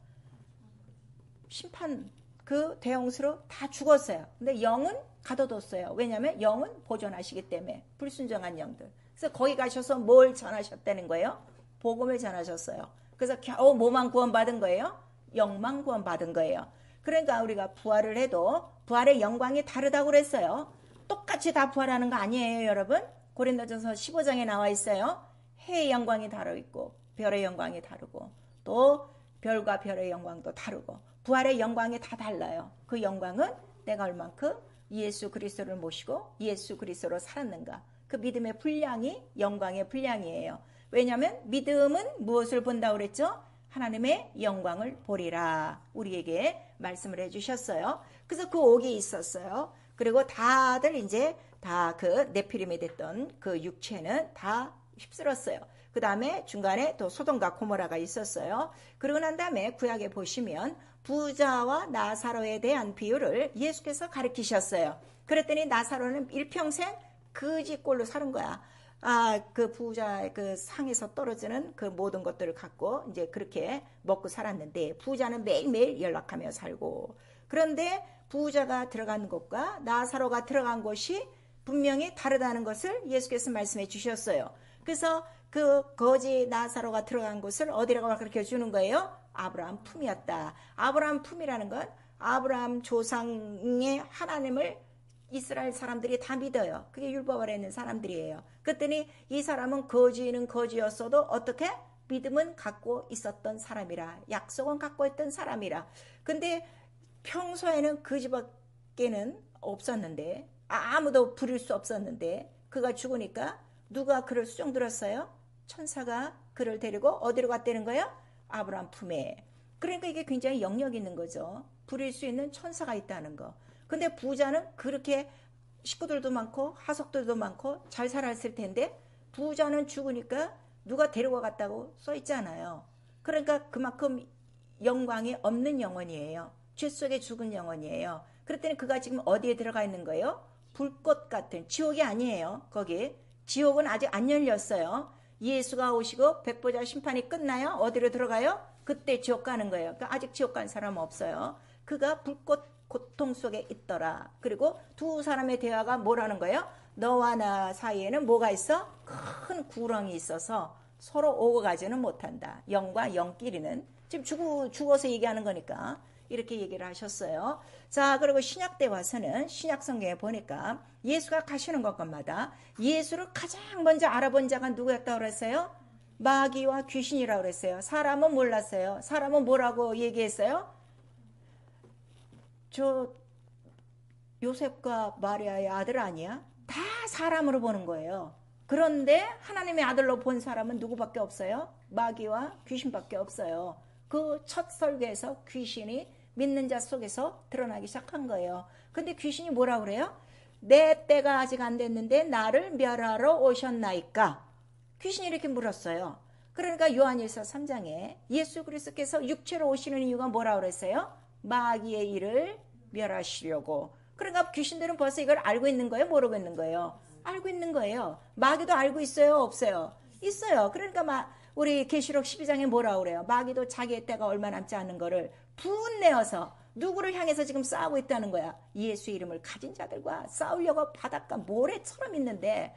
Speaker 1: 심판 그 대홍수로 다 죽었어요. 근데 영은 가둬뒀어요. 왜냐하면 영은 보존하시기 때문에. 불순종한 영들. 그래서 거기 가셔서 뭘 전하셨다는 거예요? 복음을 전하셨어요. 그래서 겨우 뭐만 구원받은 거예요? 영만 구원받은 거예요. 그러니까 우리가 부활을 해도 부활의 영광이 다르다고 그랬어요. 똑같이 다 부활하는 거 아니에요, 여러분? 고린도전서 15장에 나와 있어요. 해의 영광이 다르고 별의 영광이 다르고 또 별과 별의 영광도 다르고 부활의 영광이 다 달라요. 그 영광은 내가 얼만큼 예수 그리스도를 모시고 예수 그리스도로 살았는가. 그 믿음의 분량이 영광의 분량이에요. 왜냐하면 믿음은 무엇을 본다고 그랬죠? 하나님의 영광을 보리라. 우리에게 말씀을 해주셨어요. 그래서 그 옥이 있었어요. 그리고 다들 이제 다 그 네피림이 됐던 그 육체는 다 휩쓸었어요. 그 다음에 중간에 또 소돔과 고모라가 있었어요. 그러고 난 다음에 구약에 보시면 부자와 나사로에 대한 비유를 예수께서 가르치셨어요. 그랬더니 나사로는 일평생 거지꼴로 사는 거야. 그 부자 그 상에서 떨어지는 그 모든 것들을 갖고 이제 그렇게 먹고 살았는데 부자는 매일매일 연락하며 살고, 그런데 부자가 들어간 곳과 나사로가 들어간 곳이 분명히 다르다는 것을 예수께서 말씀해 주셨어요. 그래서 그 거지 나사로가 들어간 곳을 어디라고 가르쳐 주는 거예요? 아브라함 품이었다. 아브라함 품이라는 건 아브라함 조상의 하나님을 이스라엘 사람들이 다 믿어요. 그게 율법 아래 있는 사람들이에요. 그랬더니 이 사람은 거지는 거지였어도 어떻게? 믿음은 갖고 있었던 사람이라. 약속은 갖고 있던 사람이라. 근데 평소에는 거지밖에는 없었는데 아무도 부릴 수 없었는데 그가 죽으니까 누가 그를 수종 들었어요? 천사가 그를 데리고 어디로 갔다는 거예요? 아브라함 품에. 그러니까 이게 굉장히 영역 있는 거죠. 부릴 수 있는 천사가 있다는 거. 근데 부자는 그렇게 식구들도 많고 하석들도 많고 잘 살았을 텐데 부자는 죽으니까 누가 데리고 갔다고 써 있잖아요. 그러니까 그만큼 영광이 없는 영혼이에요. 죄 속에 죽은 영혼이에요. 그랬더니 그가 지금 어디에 들어가 있는 거예요? 불꽃 같은, 지옥이 아니에요. 거기 지옥은 아직 안 열렸어요. 예수가 오시고 백보자 심판이 끝나요? 어디로 들어가요? 그때 지옥 가는 거예요. 그러니까 아직 지옥 간 사람은 없어요. 그가 불꽃 고통 속에 있더라. 그리고 두 사람의 대화가 뭐라는 거예요? 너와 나 사이에는 뭐가 있어? 큰 구렁이 있어서 서로 오고 가지는 못한다. 영과 영끼리는. 지금 죽어서 얘기하는 거니까 이렇게 얘기를 하셨어요. 자, 그리고 신약 때 와서는 신약 성경에 보니까 예수가 가시는 곳마다 예수를 가장 먼저 알아본 자가 누구였다고 그랬어요? 마귀와 귀신이라고 그랬어요. 사람은 몰랐어요. 사람은 뭐라고 얘기했어요? 저 요셉과 마리아의 아들 아니야? 다 사람으로 보는 거예요. 그런데 하나님의 아들로 본 사람은 누구밖에 없어요? 마귀와 귀신밖에 없어요. 그 첫 설교에서 귀신이 믿는 자 속에서 드러나기 시작한 거예요. 근데 귀신이 뭐라 그래요? 내 때가 아직 안 됐는데 나를 멸하러 오셨나이까? 귀신이 이렇게 물었어요. 그러니까 요한일서 3장에 예수 그리스도께서 육체로 오시는 이유가 뭐라 그랬어요? 마귀의 일을 멸하시려고. 그러니까 귀신들은 벌써 이걸 알고 있는 거예요? 모르고 있는 거예요? 알고 있는 거예요. 마귀도 알고 있어요? 없어요? 있어요. 그러니까 우리 계시록 12장에 뭐라 그래요? 마귀도 자기의 때가 얼마 남지 않은 거를 분내어서 누구를 향해서 지금 싸우고 있다는 거야? 예수 이름을 가진 자들과 싸우려고 바닷가 모래처럼 있는데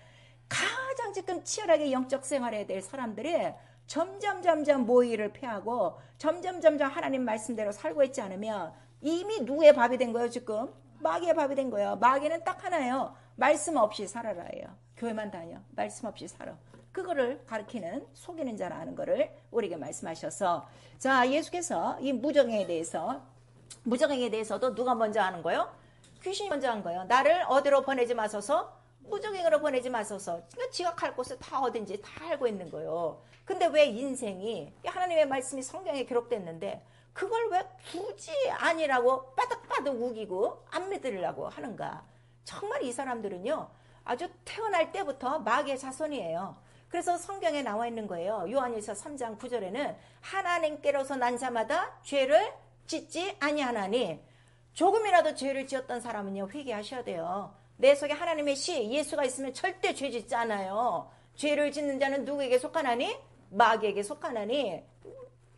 Speaker 1: 가장 지금 치열하게 영적 생활해야 될 사람들이 점점 모의를 피하고 점점 하나님 말씀대로 살고 있지 않으면 이미 누구의 밥이 된 거예요? 지금 마귀의 밥이 된 거예요. 마귀는 딱 하나예요. 말씀 없이 살아라예요. 교회만 다녀. 말씀 없이 살아. 그거를 가르치는 속이는 자라는 거를 우리에게 말씀하셔서, 자, 예수께서 이 무정행에 대해서도 누가 먼저 하는 거예요? 귀신이 먼저 한 거예요. 나를 어디로 보내지 마소서, 무정행으로 보내지 마소서. 그러니까 지가 갈 곳을 다 어딘지 다 알고 있는 거예요. 근데 왜 인생이 하나님의 말씀이 성경에 기록됐는데 그걸 왜 굳이 아니라고 빠득빠득 우기고 안 믿으려고 하는가? 정말 이 사람들은요, 아주 태어날 때부터 마귀의 자손이에요. 그래서 성경에 나와 있는 거예요. 요한일서 3장 9절에는 하나님께로서 난 자마다 죄를 짓지 아니하나니, 조금이라도 죄를 지었던 사람은요, 회개하셔야 돼요. 내 속에 하나님의 시 예수가 있으면 절대 죄 짓지 않아요. 죄를 짓는 자는 누구에게 속하나니? 마귀에게 속하나니.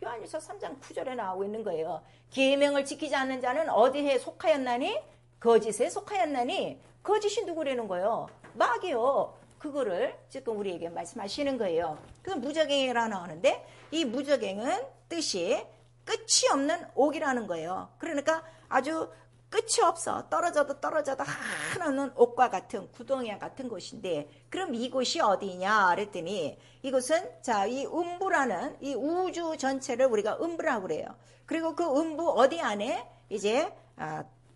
Speaker 1: 요한일서 3장 9절에 나오고 있는 거예요. 계명을 지키지 않는 자는 어디에 속하였나니? 거짓에 속하였나니. 거짓이 누구라는 거예요? 마귀요. 그거를 지금 우리에게 말씀하시는 거예요. 그 무적행이라 나오는데, 이 무적행은 뜻이 끝이 없는 옥이라는 거예요. 그러니까 아주 끝이 없어. 떨어져도 하나는 옥과 같은 구덩이와 같은 곳인데, 그럼 이곳이 어디냐 그랬더니, 이곳은 자, 이 음부라는 이 우주 전체를 우리가 음부라고 그래요. 그리고 그 음부 어디 안에 이제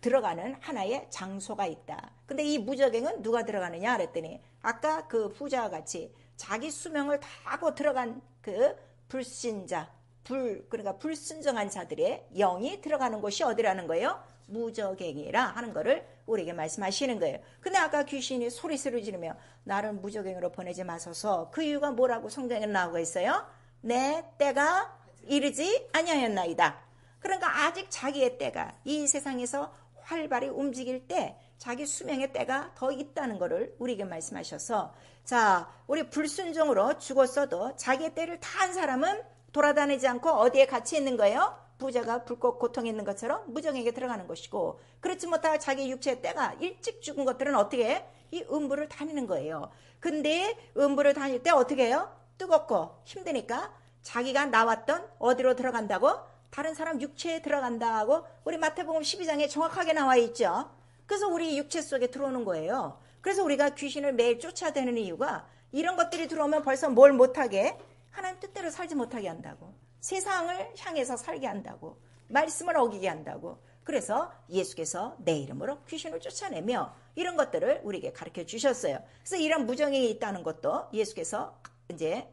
Speaker 1: 들어가는 하나의 장소가 있다. 근데 이 무적행은 누가 들어가느냐 그랬더니, 아까 그 부자와 같이 자기 수명을 다 하고 들어간 그 불신자, 그러니까 불순종한 자들의 영이 들어가는 곳이 어디라는 거예요? 무적행이라 하는 거를 우리에게 말씀하시는 거예요. 근데 아까 귀신이 소리를 지르며 나를 무적행으로 보내지 마소서, 그 이유가 뭐라고 성경에 나오고 있어요? 내 때가 이르지 아니하였나이다. 그러니까 아직 자기의 때가 이 세상에서 활발히 움직일 때 자기 수명의 때가 더 있다는 것을 우리에게 말씀하셔서, 자, 우리 불순종으로 죽었어도 자기의 때를 다 한 사람은 돌아다니지 않고 어디에 갇혀 있는 거예요? 부자가 불꽃 고통에 있는 것처럼 무정에게 들어가는 것이고, 그렇지 못하고 자기 육체의 때가 일찍 죽은 것들은 어떻게 해? 이 음부를 다니는 거예요. 근데 음부를 다닐 때 어떻게 해요? 뜨겁고 힘드니까 자기가 나왔던 어디로 들어간다고? 다른 사람 육체에 들어간다고 우리 마태복음 12장에 정확하게 나와 있죠. 그래서 우리 육체 속에 들어오는 거예요. 그래서 우리가 귀신을 매일 쫓아다니는 이유가 이런 것들이 들어오면 벌써 뭘 못하게, 하나님 뜻대로 살지 못하게 한다고, 세상을 향해서 살게 한다고, 말씀을 어기게 한다고. 그래서 예수께서 내 이름으로 귀신을 쫓아내며 이런 것들을 우리에게 가르쳐 주셨어요. 그래서 이런 무정행이 있다는 것도 예수께서 이제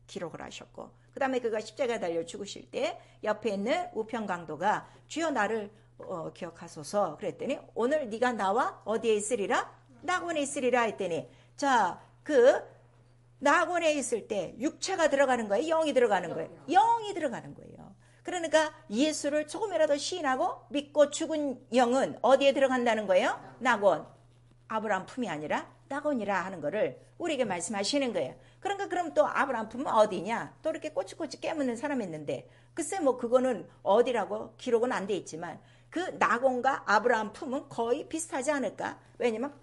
Speaker 1: 기록을 하셨고, 그 다음에 그가 십자가에 달려 죽으실 때 옆에 있는 우편강도가 주여 나를 기억하소서 그랬더니, 오늘 네가 나와 어디에 있으리라? 낙원에 있으리라 했더니, 자, 그 낙원에 있을 때 육체가 들어가는 거예요? 영이 들어가는 거예요? 영이 들어가는 거예요. 그러니까 예수를 조금이라도 시인하고 믿고 죽은 영은 어디에 들어간다는 거예요? 낙원. 아브라함 품이 아니라 낙원이라 하는 거를 우리에게 말씀하시는 거예요. 그러니까 그럼 또 아브라함 품은 어디냐? 또 이렇게 꼬치꼬치 깨묻는 사람이 있는데, 글쎄 뭐 그거는 어디라고 기록은 안 돼 있지만 그 낙원과 아브라함 품은 거의 비슷하지 않을까? 왜냐면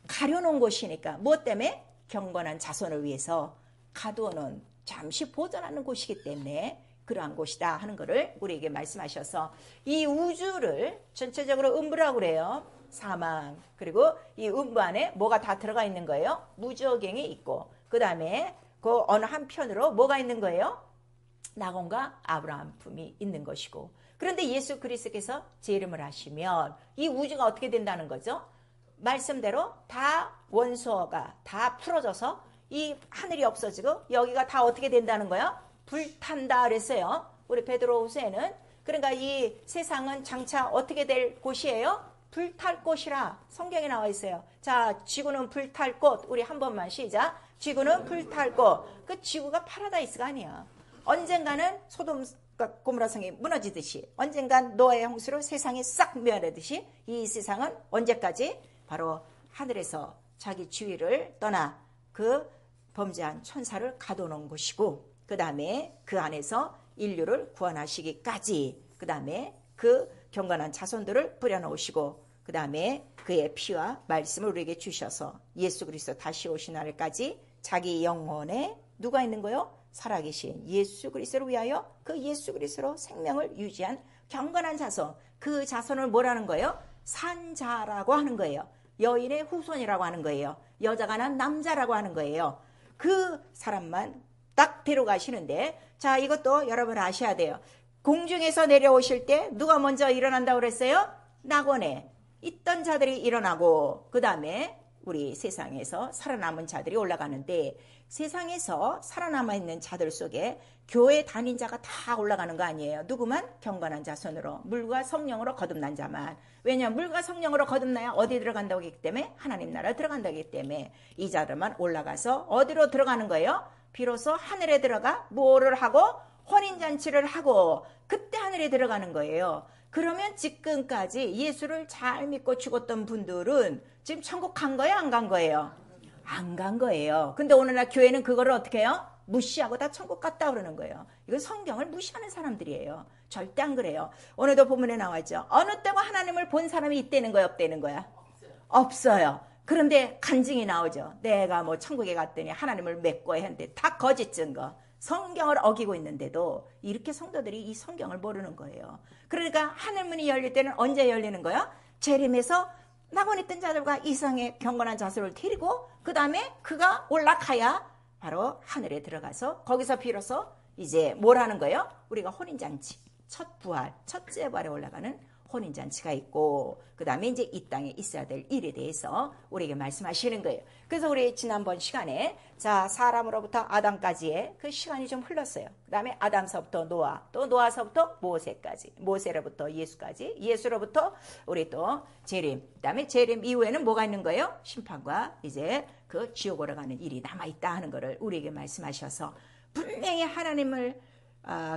Speaker 1: 가려놓은 곳이니까. 무엇 때문에? 경건한 자손을 위해서 가두어놓은, 잠시 보존하는 곳이기 때문에 그러한 곳이다 하는 것을 우리에게 말씀하셔서, 이 우주를 전체적으로 음부라고 그래요. 사망. 그리고 이 음부 안에 뭐가 다 들어가 있는 거예요? 무저갱이 있고, 그 다음에 그 어느 한편으로 뭐가 있는 거예요? 낙원과 아브라함 품이 있는 것이고. 그런데 예수 그리스도께서 재림을 하시면 이 우주가 어떻게 된다는 거죠? 말씀대로 다 원소가 다 풀어져서 이 하늘이 없어지고 여기가 다 어떻게 된다는 거예요? 불탄다 그랬어요. 우리 베드로후서에는. 그러니까 이 세상은 장차 어떻게 될 곳이에요? 불탈 곳이라 성경에 나와 있어요. 자, 지구는 불탈 곳. 우리 한 번만 시작. 지구는 불탈 곳. 그 지구가 파라다이스가 아니야. 언젠가는 소돔 고모라 성이 무너지듯이, 언젠간 노아의 홍수로 세상이 싹 멸하듯이 이 세상은 언제까지? 바로 하늘에서 자기 주위를 떠나 그 범죄한 천사를 가둬놓은 곳이고, 그 다음에 그 안에서 인류를 구원하시기까지, 그 다음에 그 경건한 자손들을 뿌려놓으시고 그 다음에 그의 피와 말씀을 우리에게 주셔서 예수 그리스도 다시 오신 날까지 자기 영혼에 누가 있는 거요? 살아계신 예수 그리스도를 위하여 그 예수 그리스도로 생명을 유지한 경건한 자손, 그 자손을 뭐라는 거예요? 산자라고 하는 거예요. 여인의 후손이라고 하는 거예요. 여자가 난 남자라고 하는 거예요. 그 사람만 딱 데려가시는데, 자, 이것도 여러분 아셔야 돼요. 공중에서 내려오실 때 누가 먼저 일어난다고 그랬어요? 낙원에 있던 자들이 일어나고 그 다음에 우리 세상에서 살아남은 자들이 올라가는데, 세상에서 살아남아 있는 자들 속에 교회 다닌 자가 다 올라가는 거 아니에요. 누구만? 경건한 자손으로 물과 성령으로 거듭난 자만. 왜냐하면 물과 성령으로 거듭나야 어디 들어간다고 했기 때문에? 하나님 나라 들어간다고 했기 때문에 이 자들만 올라가서 어디로 들어가는 거예요? 비로소 하늘에 들어가 뭐를 하고? 혼인잔치를 하고 그때 하늘에 들어가는 거예요. 그러면 지금까지 예수를 잘 믿고 죽었던 분들은 지금 천국 간 거예요? 안 간 거예요? 안 간 거예요. 근데 오늘날 교회는 그거를 어떻게 해요? 무시하고 다 천국 갔다 그러는 거예요. 이건 성경을 무시하는 사람들이에요. 절대 안 그래요. 오늘도 본문에 나왔죠. 어느 때고 하나님을 본 사람이 있다는 거야, 없다는 거야? 없어요. 그런데 간증이 나오죠. 내가 뭐 천국에 갔더니 하나님을 맺고 했는데 다 거짓 증거. 성경을 어기고 있는데도 이렇게 성도들이 이 성경을 모르는 거예요. 그러니까 하늘문이 열릴 때는 언제 열리는 거야? 재림에서 낙원에 있던 자들과 이상의 경건한 자손을 데리고 그 다음에 그가 올라가야 바로 하늘에 들어가서 거기서 비로소 이제 뭘 하는 거예요? 우리가 혼인잔치, 첫 부활, 첫째 부활에 올라가는 혼인잔치가 있고 그 다음에 이제 이 땅에 있어야 될 일에 대해서 우리에게 말씀하시는 거예요. 그래서 우리 지난번 시간에 자 사람으로부터 아담까지의 그 시간이 좀 흘렀어요. 그 다음에 아담서부터 노아, 또 노아서부터 모세까지, 모세로부터 예수까지, 예수로부터 우리 또 재림, 그 다음에 재림 이후에는 뭐가 있는 거예요? 심판과 이제 그 지옥으로 가는 일이 남아있다 하는 거를 우리에게 말씀하셔서 분명히 하나님을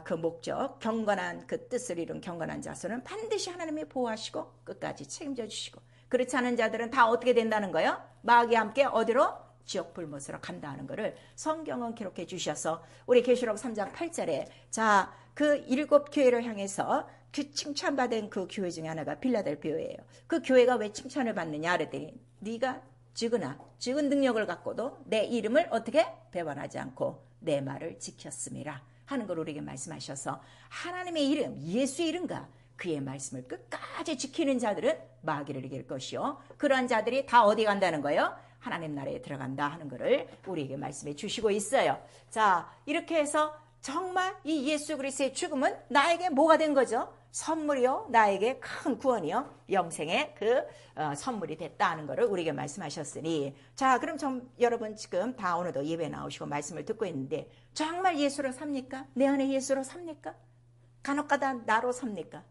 Speaker 1: 그 목적, 경건한 그 뜻을 이룬 경건한 자손은 반드시 하나님이 보호하시고 끝까지 책임져 주시고 그렇지 않은 자들은 다 어떻게 된다는 거예요? 마귀와 함께 어디로? 지옥 불못으로 간다는 거를 성경은 기록해 주셔서 우리 계시록 3장 8절에 자, 그 7 교회를 향해서 그 칭찬받은 그 교회 중에 하나가 빌라델피아예요. 그 교회가 왜 칭찬을 받느냐 그랬더니 네가 적은 능력을 갖고도 내 이름을 어떻게? 배반하지 않고 내 말을 지켰음이라 하는 걸 우리에게 말씀하셔서 하나님의 이름, 예수의 이름과 그의 말씀을 끝까지 지키는 자들은 마귀를 이길 것이요. 그러한 자들이 다 어디 간다는 거예요? 하나님 나라에 들어간다 하는 것을 우리에게 말씀해 주시고 있어요. 자, 이렇게 해서 정말 이 예수 그리스도의 죽음은 나에게 뭐가 된 거죠? 선물이요. 나에게 큰 구원이요. 영생의 그 선물이 됐다 하는 것을 우리에게 말씀하셨으니 자, 그럼 여러분 지금 다 오늘도 예배 나오시고 말씀을 듣고 있는데 정말 예수로 삽니까? 내 안에 예수로 삽니까? 간혹가다 나로 삽니까?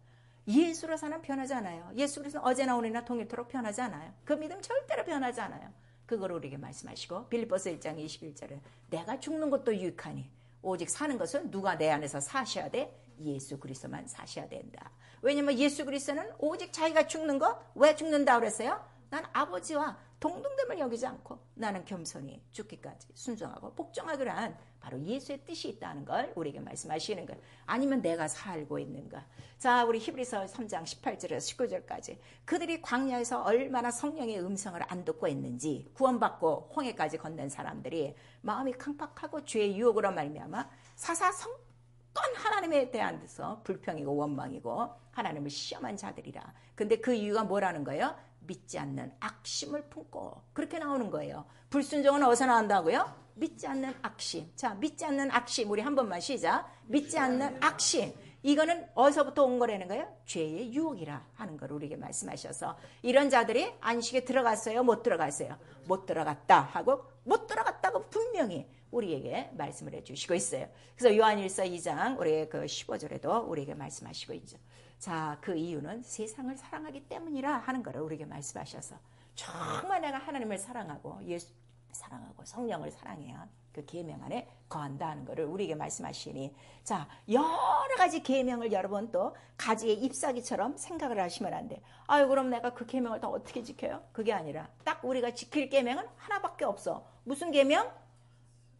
Speaker 1: 예수로 사는 변하지 않아요. 예수 그리스도는 어제나 오늘이나 동일토록 변하지 않아요. 그 믿음 절대로 변하지 않아요. 그걸 우리에게 말씀하시고 빌립보서 1장 21절에 내가 죽는 것도 유익하니 오직 사는 것은 누가 내 안에서 사셔야 돼? 예수 그리스도만 사셔야 된다. 왜냐면 예수 그리스도는 오직 자기가 죽는 거 왜 죽는다 그랬어요? 난 아버지와 동등됨을 여기지 않고 나는 겸손히 죽기까지 순종하고 복종하기로 한 바로 예수의 뜻이 있다는 걸 우리에게 말씀하시는 거예요. 아니면 내가 살고 있는가. 자, 우리 히브리서 3장 18절에서 19절까지 그들이 광야에서 얼마나 성령의 음성을 안 듣고 있는지 구원받고 홍해까지 건넌 사람들이 마음이 강팍하고 죄의 유혹으로 말미암아 사사성건 하나님에 대해서 불평이고 원망이고 하나님을 시험한 자들이라. 근데 그 이유가 뭐라는 거예요? 믿지 않는 악심을 품고 그렇게 나오는 거예요. 불순종은 어디서 나온다고요? 믿지 않는 악심. 자, 믿지 않는 악심. 우리 한 번만 시작. 믿지 않는 악심. 이거는 어디서부터 온 거라는 거예요? 죄의 유혹이라 하는 걸 우리에게 말씀하셔서 이런 자들이 안식에 들어갔어요? 못 들어갔어요? 못 들어갔다 하고 못 들어갔다고 분명히 우리에게 말씀을 해주시고 있어요. 그래서 요한일서 2장 우리 그 15절에도 우리에게 말씀하시고 있죠. 자, 그 이유는 세상을 사랑하기 때문이라 하는 것을 우리에게 말씀하셔서 정말 내가 하나님을 사랑하고 예수 사랑하고 성령을 사랑해야 그 계명 안에 거한다 하는 것을 우리에게 말씀하시니 자, 여러 가지 계명을 여러분 또 가지의 잎사귀처럼 생각을 하시면 안 돼. 아유, 그럼 내가 그 계명을 다 어떻게 지켜요? 그게 아니라 딱 우리가 지킬 계명은 하나밖에 없어. 무슨 계명?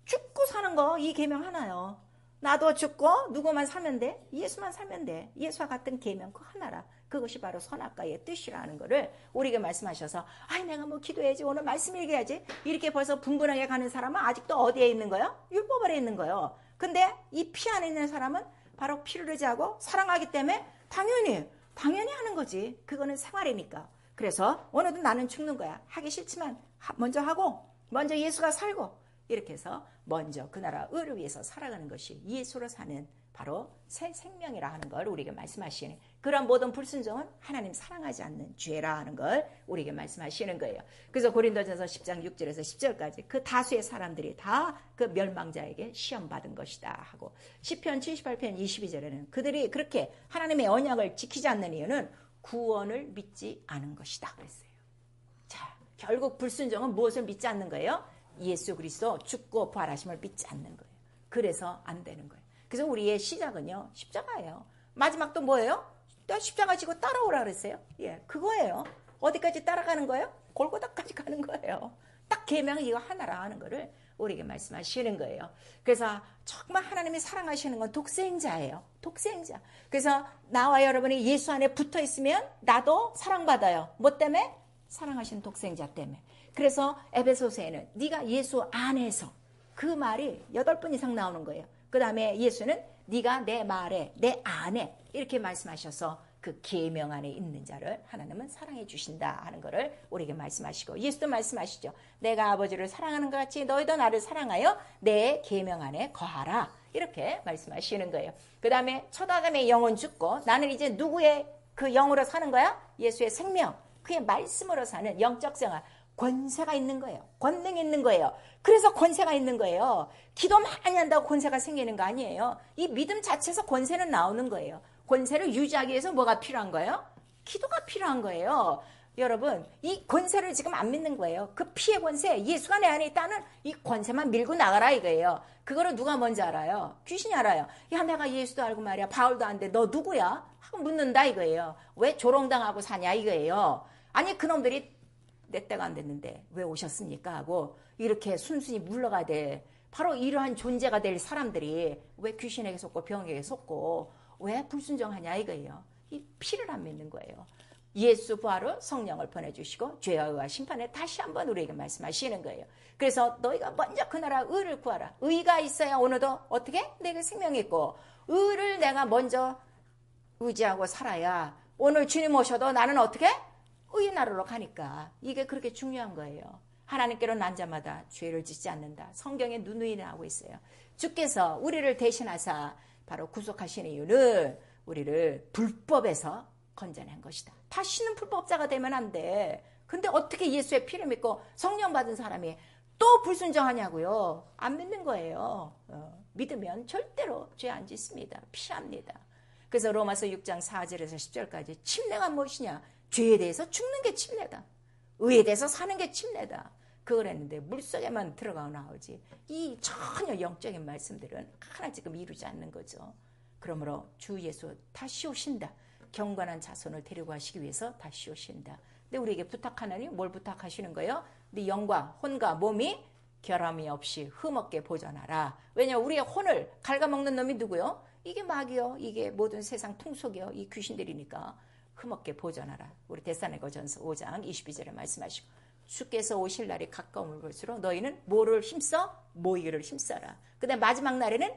Speaker 1: 죽고 사는 거 이 계명 하나요. 나도 죽고 누구만 살면 돼? 예수만 살면 돼. 예수와 같은 계명 그 하나라. 그것이 바로 선악과의 뜻이라는 거를 우리에게 말씀하셔서 아이 내가 뭐 기도해야지 오늘 말씀 읽어야지 이렇게 벌써 분분하게 가는 사람은 아직도 어디에 있는 거예요? 율법 아래 있는 거예요. 근데 이 피 안에 있는 사람은 바로 피를 의지하고 사랑하기 때문에 당연히 하는 거지. 그거는 생활이니까. 그래서 오늘도 나는 죽는 거야. 하기 싫지만 먼저 하고 먼저 예수가 살고 이렇게 해서 먼저 그 나라 의를 위해서 살아가는 것이 예수로 사는 바로 새 생명이라 하는 걸 우리에게 말씀하시는 그런 모든 불순종은 하나님 사랑하지 않는 죄라 하는 걸 우리에게 말씀하시는 거예요. 그래서 고린도전서 10장 6절에서 10절까지 그 다수의 사람들이 다 그 멸망자에게 시험받은 것이다 하고 시편 78편 22절에는 그들이 그렇게 하나님의 언약을 지키지 않는 이유는 구원을 믿지 않은 것이다 그랬어요. 자, 결국 불순종은 무엇을 믿지 않는 거예요? 예수 그리스도 죽고 부활하심을 믿지 않는 거예요. 그래서 안 되는 거예요. 그래서 우리의 시작은요 십자가예요. 마지막도 뭐예요? 십자가 지고 따라오라 그랬어요. 예, 그거예요. 어디까지 따라가는 거예요? 골고다까지 가는 거예요. 딱 계명은 이거 하나라 하는 거를 우리에게 말씀하시는 거예요. 그래서 정말 하나님이 사랑하시는 건 독생자예요. 독생자. 그래서 나와 여러분이 예수 안에 붙어 있으면 나도 사랑받아요. 뭐 때문에? 사랑하시는 독생자 때문에. 그래서 에베소서에는 네가 예수 안에서 그 말이 8번 이상 나오는 거예요. 그 다음에 예수는 네가 내 말에 내 안에 이렇게 말씀하셔서 그 계명 안에 있는 자를 하나님은 사랑해 주신다 하는 것을 우리에게 말씀하시고 예수도 말씀하시죠. 내가 아버지를 사랑하는 것 같이 너희도 나를 사랑하여 내 계명 안에 거하라 이렇게 말씀하시는 거예요. 그 다음에 첫 아담의 영은 죽고 나는 이제 누구의 그 영으로 사는 거야? 예수의 생명 그의 말씀으로 사는 영적 생활 권세가 있는 거예요. 권능이 있는 거예요. 그래서 권세가 있는 거예요. 기도 많이 한다고 권세가 생기는 거 아니에요. 이 믿음 자체에서 권세는 나오는 거예요. 권세를 유지하기 위해서 뭐가 필요한 거예요? 기도가 필요한 거예요. 여러분 이 권세를 지금 안 믿는 거예요. 그 피의 권세 예수가 내 안에 있다는 이 권세만 밀고 나가라 이거예요. 그거를 누가 먼저 알아요? 귀신이 알아요. 야 내가 예수도 알고 말이야 바울도 안 돼. 너 누구야? 하고 묻는다 이거예요. 왜 조롱당하고 사냐 이거예요. 아니 그놈들이 내 때가 안 됐는데 왜 오셨습니까? 하고 이렇게 순순히 물러가야 돼. 바로 이러한 존재가 될 사람들이 왜 귀신에게 속고 병에게 속고 왜 불순종하냐 이거예요. 이 피를 안 믿는 거예요. 예수 부활로 성령을 보내주시고 죄와 의와 심판에 다시 한번 우리에게 말씀하시는 거예요. 그래서 너희가 먼저 그 나라 의를 구하라. 의가 있어야 오늘도 어떻게? 내게 생명이 있고 의를 내가 먼저 의지하고 살아야 오늘 주님 오셔도 나는 어떻게? 의의 나라로 가니까 이게 그렇게 중요한 거예요. 하나님께로 난 자마다 죄를 짓지 않는다. 성경에 누누이 나오고 있어요. 주께서 우리를 대신하사 바로 구속하시는 이유는 우리를 불법에서 건져낸 것이다. 다시는 불법자가 되면 안 돼. 근데 어떻게 예수의 피를 믿고 성령 받은 사람이 또 불순종하냐고요. 안 믿는 거예요. 믿으면 절대로 죄 안 짓습니다. 피합니다. 그래서 로마서 6장 4절에서 10절까지 침례가 무엇이냐? 죄에 대해서 죽는 게 침례다. 의에 대해서 사는 게 침례다. 그걸 했는데 물속에만 들어가고 나오지. 이 전혀 영적인 말씀들은 하나 지금 이루지 않는 거죠. 그러므로 주 예수 다시 오신다. 경건한 자손을 데리고 가시기 위해서 다시 오신다. 근데 우리에게 부탁하나니 뭘 부탁하시는 거예요? 네 영과 혼과 몸이 결함이 없이 흠없게 보존하라. 왜냐하면 우리의 혼을 갉아먹는 놈이 누구요? 이게 마귀요. 이게 모든 세상 통속이요. 이 귀신들이니까 흠없게 보존하라. 우리 데살로니가전서 5장 22절에 말씀하시고 주께서 오실 날이 가까움을 볼수록 너희는 뭐를 힘써? 모이기를 힘써라. 근데 마지막 날에는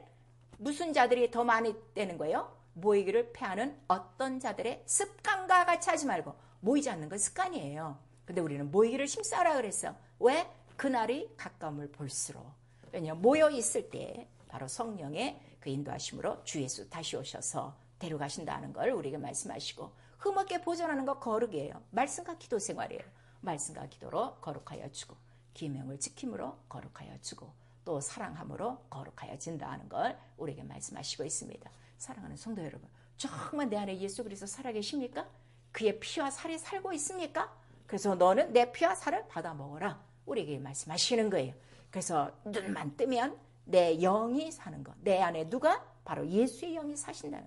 Speaker 1: 무슨 자들이 더 많이 되는 거예요? 모이기를 패하는 어떤 자들의 습관과 같이 하지 말고 모이지 않는 건 습관이에요. 근데 우리는 모이기를 힘써라 그랬어. 왜? 그날이 가까움을 볼수록. 왜냐하면 모여 있을 때 바로 성령의 그 인도하심으로 주 예수 다시 오셔서 데려가신다는 걸 우리에게 말씀하시고 흠없게 보존하는 거 거룩이에요. 말씀과 기도 생활이에요. 말씀과 기도로 거룩하여 주고 계명을 지킴으로 거룩하여 주고 또 사랑함으로 거룩하여 진다는 걸 우리에게 말씀하시고 있습니다. 사랑하는 성도 여러분, 정말 내 안에 예수 그리스도 살아계십니까? 그의 피와 살이 살고 있습니까? 그래서 너는 내 피와 살을 받아 먹어라. 우리에게 말씀하시는 거예요. 그래서 눈만 뜨면 내 영이 사는 것. 내 안에 누가? 바로 예수의 영이 사신다는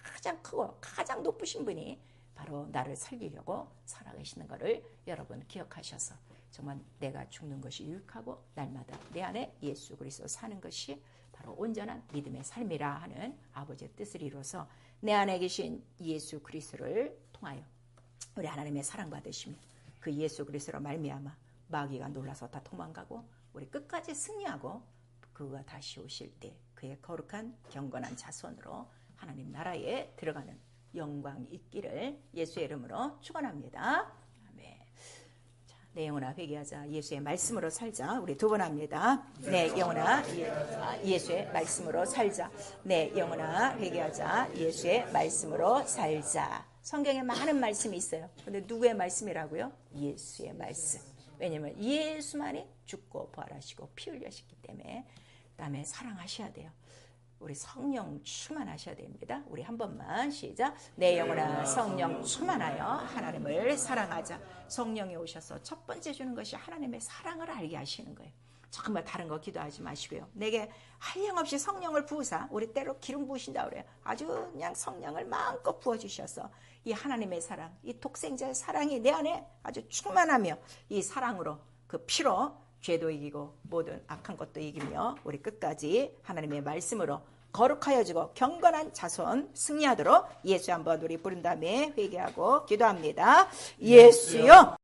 Speaker 1: 가장 크고 가장 높으신 분이 바로 나를 살리려고 살아계시는 것을 여러분 기억하셔서 정말 내가 죽는 것이 유익하고 날마다 내 안에 예수 그리스도 사는 것이 바로 온전한 믿음의 삶이라 하는 아버지의 뜻을 이루어서 내 안에 계신 예수 그리스도를 통하여 우리 하나님의 사랑받으시며 그 예수 그리스도로 말미암아 마귀가 놀라서 다 도망가고 우리 끝까지 승리하고 그가 다시 오실 때 그의 거룩한 경건한 자손으로 하나님 나라에 들어가는 영광이 있기를 예수의 이름으로 축원합니다. 아멘. 자, 내 영혼아 회개하자. 예수의 말씀으로 살자. 우리 두 번 합니다. 내 영혼아 예수의 말씀으로 살자. 내 영혼아 회개하자. 예수의 말씀으로 살자. 성경에 많은 말씀이 있어요. 근데 누구의 말씀이라고요? 예수의 말씀. 왜냐하면 예수만이 죽고 부활하시고 피 흘리셨기 때문에 그다음에 사랑하셔야 돼요. 우리 성령 충만하셔야 됩니다. 우리 한 번만 시작. 내 영혼아 성령 충만하여 하나님을 사랑하자. 성령이 오셔서 첫 번째 주는 것이 하나님의 사랑을 알게 하시는 거예요. 정말 다른 거 기도하지 마시고요. 내게 한량없이 성령을 부으사, 우리 때로 기름 부으신다 그래요. 아주 그냥 성령을 마음껏 부어주셔서 이 하나님의 사랑, 이 독생자의 사랑이 내 안에 아주 충만하며 이 사랑으로 그 피로 죄도 이기고 모든 악한 것도 이기며 우리 끝까지 하나님의 말씀으로 거룩하여지고 경건한 자손 승리하도록 예수 한번 우리 부른 다음에 회개하고 기도합니다. 예수여